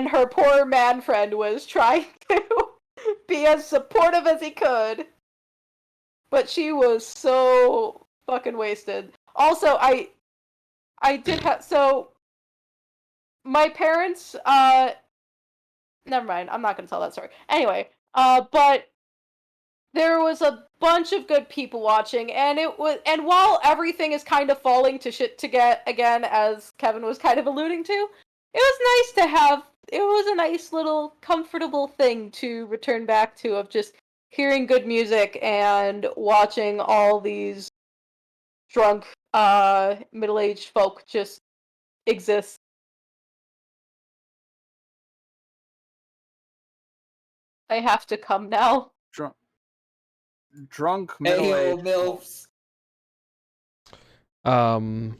her poor man friend was trying to be as supportive as he could. But she was so fucking wasted. Also, I did have, so, my parents, never mind, I'm not gonna tell that story. Anyway, but there was a bunch of good people watching, and while everything is kind of falling to shit to get again, as Kevin was kind of alluding to, it was nice to have. It was a nice little comfortable thing to return back to, of just hearing good music and watching all these drunk, middle-aged folk just exist. I have to come now. Drunk middle-aged milfs. Ryan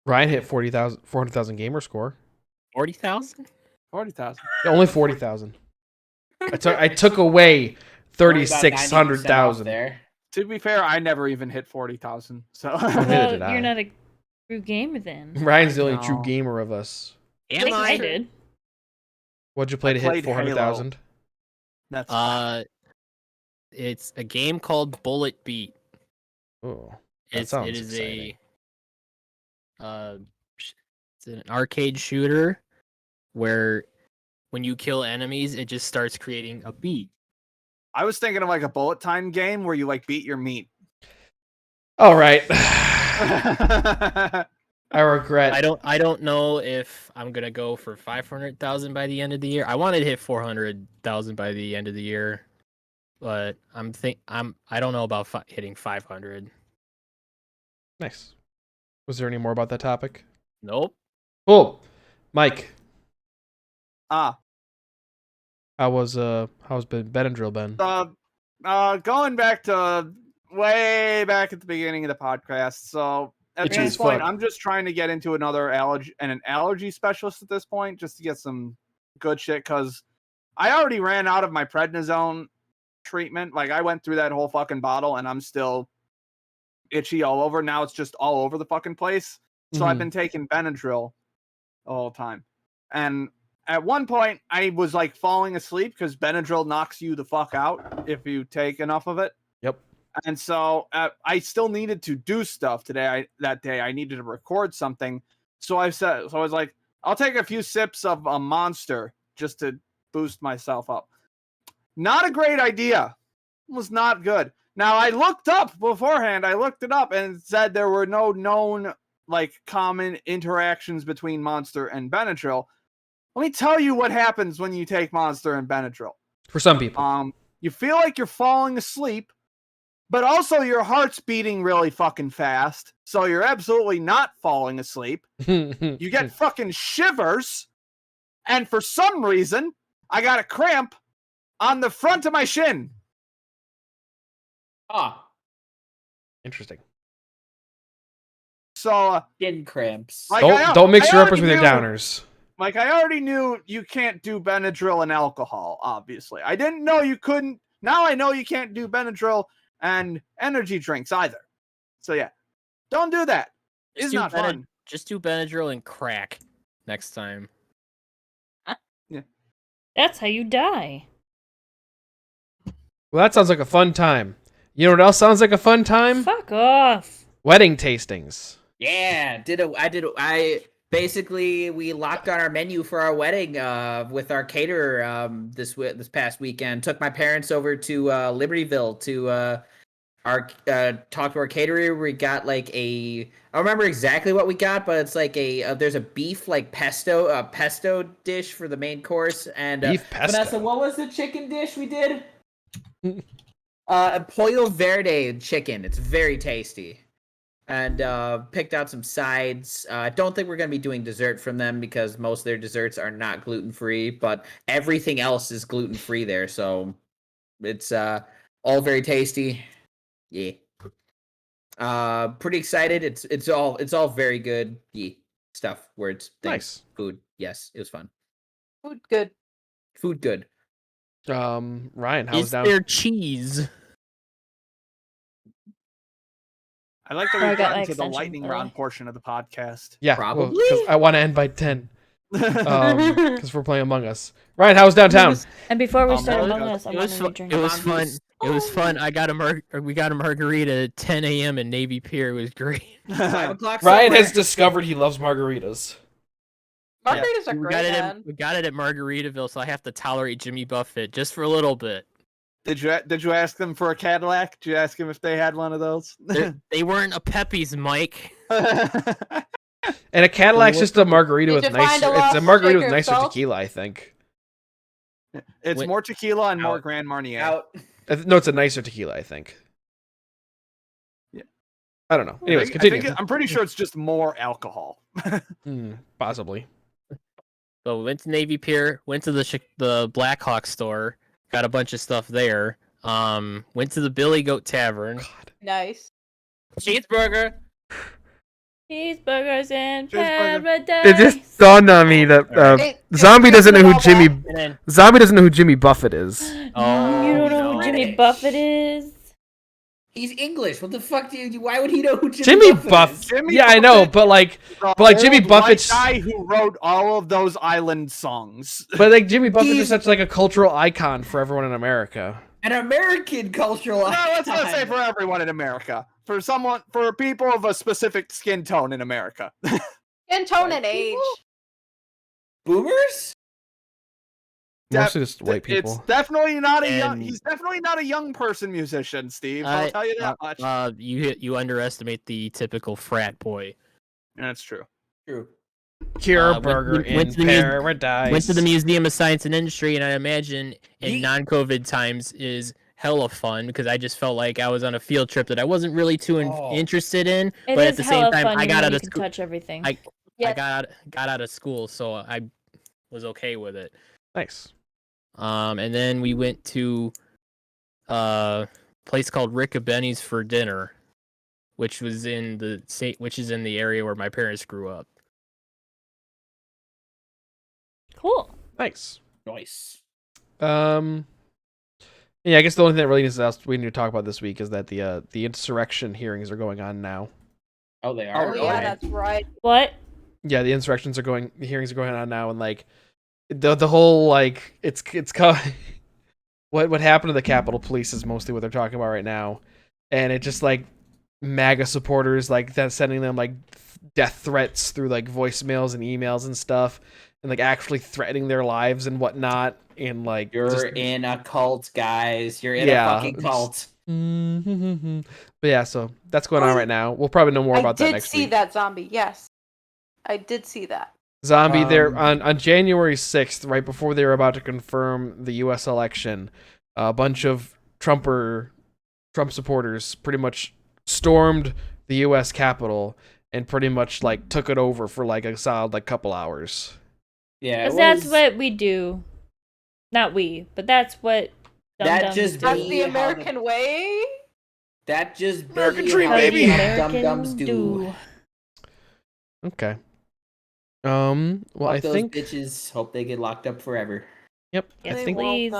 hit 400,000 gamer score. 40,000? 40,000. Only 40,000. I took away 36,000 there. To be fair, I never even hit 40,000. So well, you're not a true gamer then. Ryan's the only true gamer of us. I did. What'd you play to hit 400,000? That's it's a game called Bullet Beat. Oh, It is exciting. It's an arcade shooter where when you kill enemies, it just starts creating a beat. I was thinking of like a bullet time game where you like beat your meat. All right. I regret. I don't know if I'm gonna go for 500,000 by the end of the year. I wanted to hit 400,000 by the end of the year. but I don't know about hitting 500. Nice. Was there any more about that topic? Nope. Cool. Mike, Ah, how's Benadryl been? going back to way back at the beginning of the podcast. So at Itchy as this point, fuck. I'm just trying to get into an allergy specialist at this point, just to get some good shit. Because I already ran out of my prednisone treatment. Like I went through that whole fucking bottle, and I'm still itchy all over. Now it's just all over the fucking place. So I've Mhm. been taking Benadryl the whole time, and at one point I was like falling asleep because Benadryl knocks you the fuck out if you take enough of it. Yep. And so I still needed to do stuff today. That day I needed to record something. So I was like, I'll take a few sips of a Monster just to boost myself up. Not a great idea. It was not good. Now I looked up beforehand. I looked it up and it said there were no known like common interactions between Monster and Benadryl. Let me tell you what happens when you take Monster and Benadryl. For some people. You feel like you're falling asleep, but also your heart's beating really fucking fast, so you're absolutely not falling asleep. You get fucking shivers, and for some reason, I got a cramp on the front of my shin. Ah, Interesting. So, skin cramps. like, Don't mix your uppers already with your knew- downers. Like, I already knew you can't do Benadryl and alcohol, obviously. I didn't know you couldn't. Now I know you can't do Benadryl and energy drinks either. So, yeah. Don't do that. It's not fun. Just do Benadryl and crack next time. That's how you die. Well, that sounds like a fun time. You know what else sounds like a fun time? Fuck off. Wedding tastings. Yeah, basically we locked on our menu for our wedding with our caterer this past weekend. Took my parents over to Libertyville to talk to our caterer. We got like I don't remember exactly what we got, but it's like there's a beef like pesto dish for the main course, and Beef pesto. Vanessa, what was the chicken dish we did? Pollo Verde chicken. It's very tasty. And picked out some sides. I don't think we're going to be doing dessert from them because most of their desserts are not gluten-free, but everything else is gluten-free there, so it's all very tasty. Yeah. Pretty excited. It's all very good. Yeah. Stuff, words, things, Nice. food. Yes, it was fun. Food good. Food good. Ryan, how was Is down? there cheese? I like that Oh, I we've got gotten my to the extension lightning early. round portion of the podcast. Yeah, Probably. because I want to end by 10. Because we're playing Among Us. Ryan, how was downtown? And before we Um, start it Among was- Us, I It was wanted to fun. drink. It was fun. Mongoose. It was fun. We got a margarita at 10 a.m. in Navy Pier. It was great. 5 o'clock. Ryan somewhere. has discovered he loves margaritas. Margaritas are We great, got it. man. We got it at Margaritaville, so I have to tolerate Jimmy Buffett just for a little bit. Did you ask them for a Cadillac? Did you ask them if they had one of those? They weren't a Peppi's, Mike. And a Cadillac's just a margarita Did with you find nicer. a It's a lost margarita with shaker of nicer salt? tequila, I think. It's Wait. more tequila and more Out. Grand Marnier. Out. No, it's a nicer tequila, I think. Yeah. I don't know. Anyways, I continue. think I'm pretty sure it's just more alcohol. Possibly. So we went to Navy Pier, went to the Blackhawk store, got a bunch of stuff there. Went to the Billy Goat Tavern. God. Nice. Cheeseburger. Cheeseburgers in Cheeseburger. paradise. It just dawned on me that Zombie doesn't know who Jimmy And then, Zombie doesn't know who Jimmy Buffett is. Oh, You don't know no. who Jimmy British. Buffett is? He's English. What the fuck do you? Why would he know who Jimmy Buffett Buff. is? Jimmy Yeah, I know, Buffett but like The Jimmy old Buffett's- white guy who wrote all of those island songs. Jimmy Buffett is He's- such like a cultural icon for everyone in America. An American cultural No, let's not icon. say for everyone in America. For people of a specific skin tone in America. In tone White and age. Boomers. Mostly just white It's people. definitely not a young. And- He's definitely not a young person musician, Steve. I'll tell you that much. You underestimate the typical frat boy. That's true. True. Cure went- burger went in to the muse- paradise. Went to the Museum of Science and Industry, and I imagine in Ye- non-COVID times is hella fun because I just felt like I was on a field trip that I wasn't really too interested in. It but is at the same hella time, fun I got when out you of can school. touch everything. I Yes. got out of school, so I was okay with it. Nice. And then we went to a place called Rick Benny's for dinner, which is in the area where my parents grew up. Cool. Nice. Nice. Yeah, I guess the only thing that really needs us we need to talk about this week is that the insurrection hearings are going on now. Oh, they Oh are. yeah, Okay. that's right. What? Yeah, the hearings are going on now, and like the whole like it's what happened to the Capitol Police is mostly what they're talking about right now, and it just like MAGA supporters like that sending them like death threats through like voicemails and emails and stuff, and like actually threatening their lives and whatnot, and like You're in a cult, guys. You're in a fucking cult. But yeah, so that's going on right now. We'll probably know more about that next week. I did see that, Zombie. Yes, I did see that. Zombie, there on January 6th, right before they were about to confirm the U.S. election, a bunch of Trump supporters pretty much stormed the U.S. Capitol and pretty much like took it over for like a solid like couple hours. Yeah, Because that's what we do. Not we, but that's what That just do. That's the American way. That just American be dream, how baby. Dum-dums do. Okay. Well, Fuck I those think bitches. Hope they get locked up forever. Yep. Yes, I think please.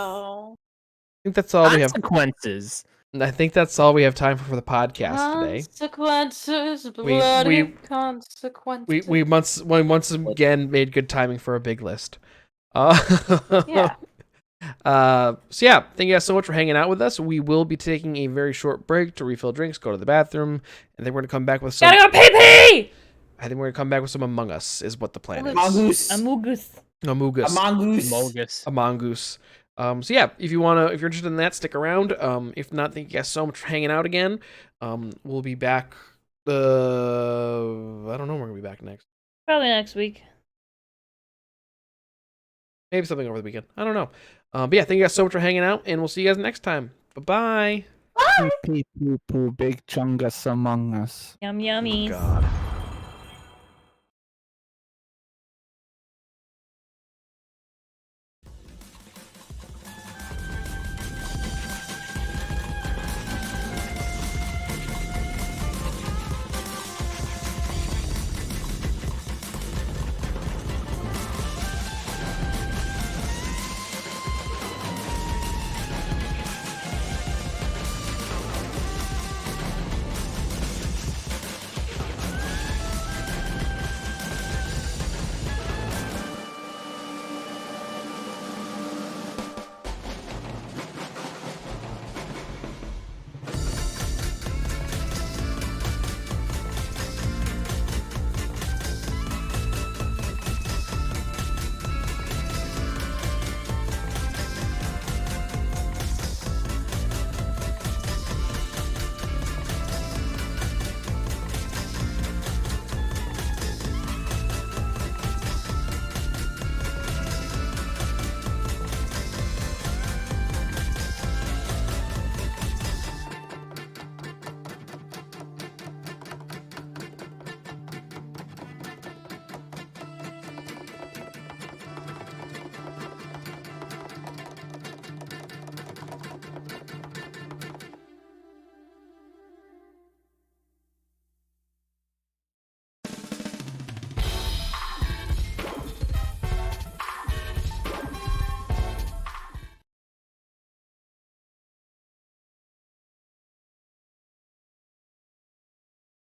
that's all we have. Consequences. I think that's all we have time for the podcast today. Consequences, bloody consequences. We once again made good timing for a big list. Yeah. So yeah, thank you guys so much for hanging out with us. We will be taking a very short break to refill drinks, go to the bathroom, and then we're gonna come back with some. Gotta go pee pee. I think we're gonna come back with some Among Us, is what the plan is. Amogus. Among Us. So yeah, if you're interested in that, stick around. If not, thank you guys so much for hanging out again. We'll be back. I don't know when we're gonna be back next. Probably next week. Maybe something over the weekend. I don't know. But yeah, thank you guys so much for hanging out, and we'll see you guys next time. Bye-bye. Pee pee poo poo, big chungus among us. Yum yummy. God.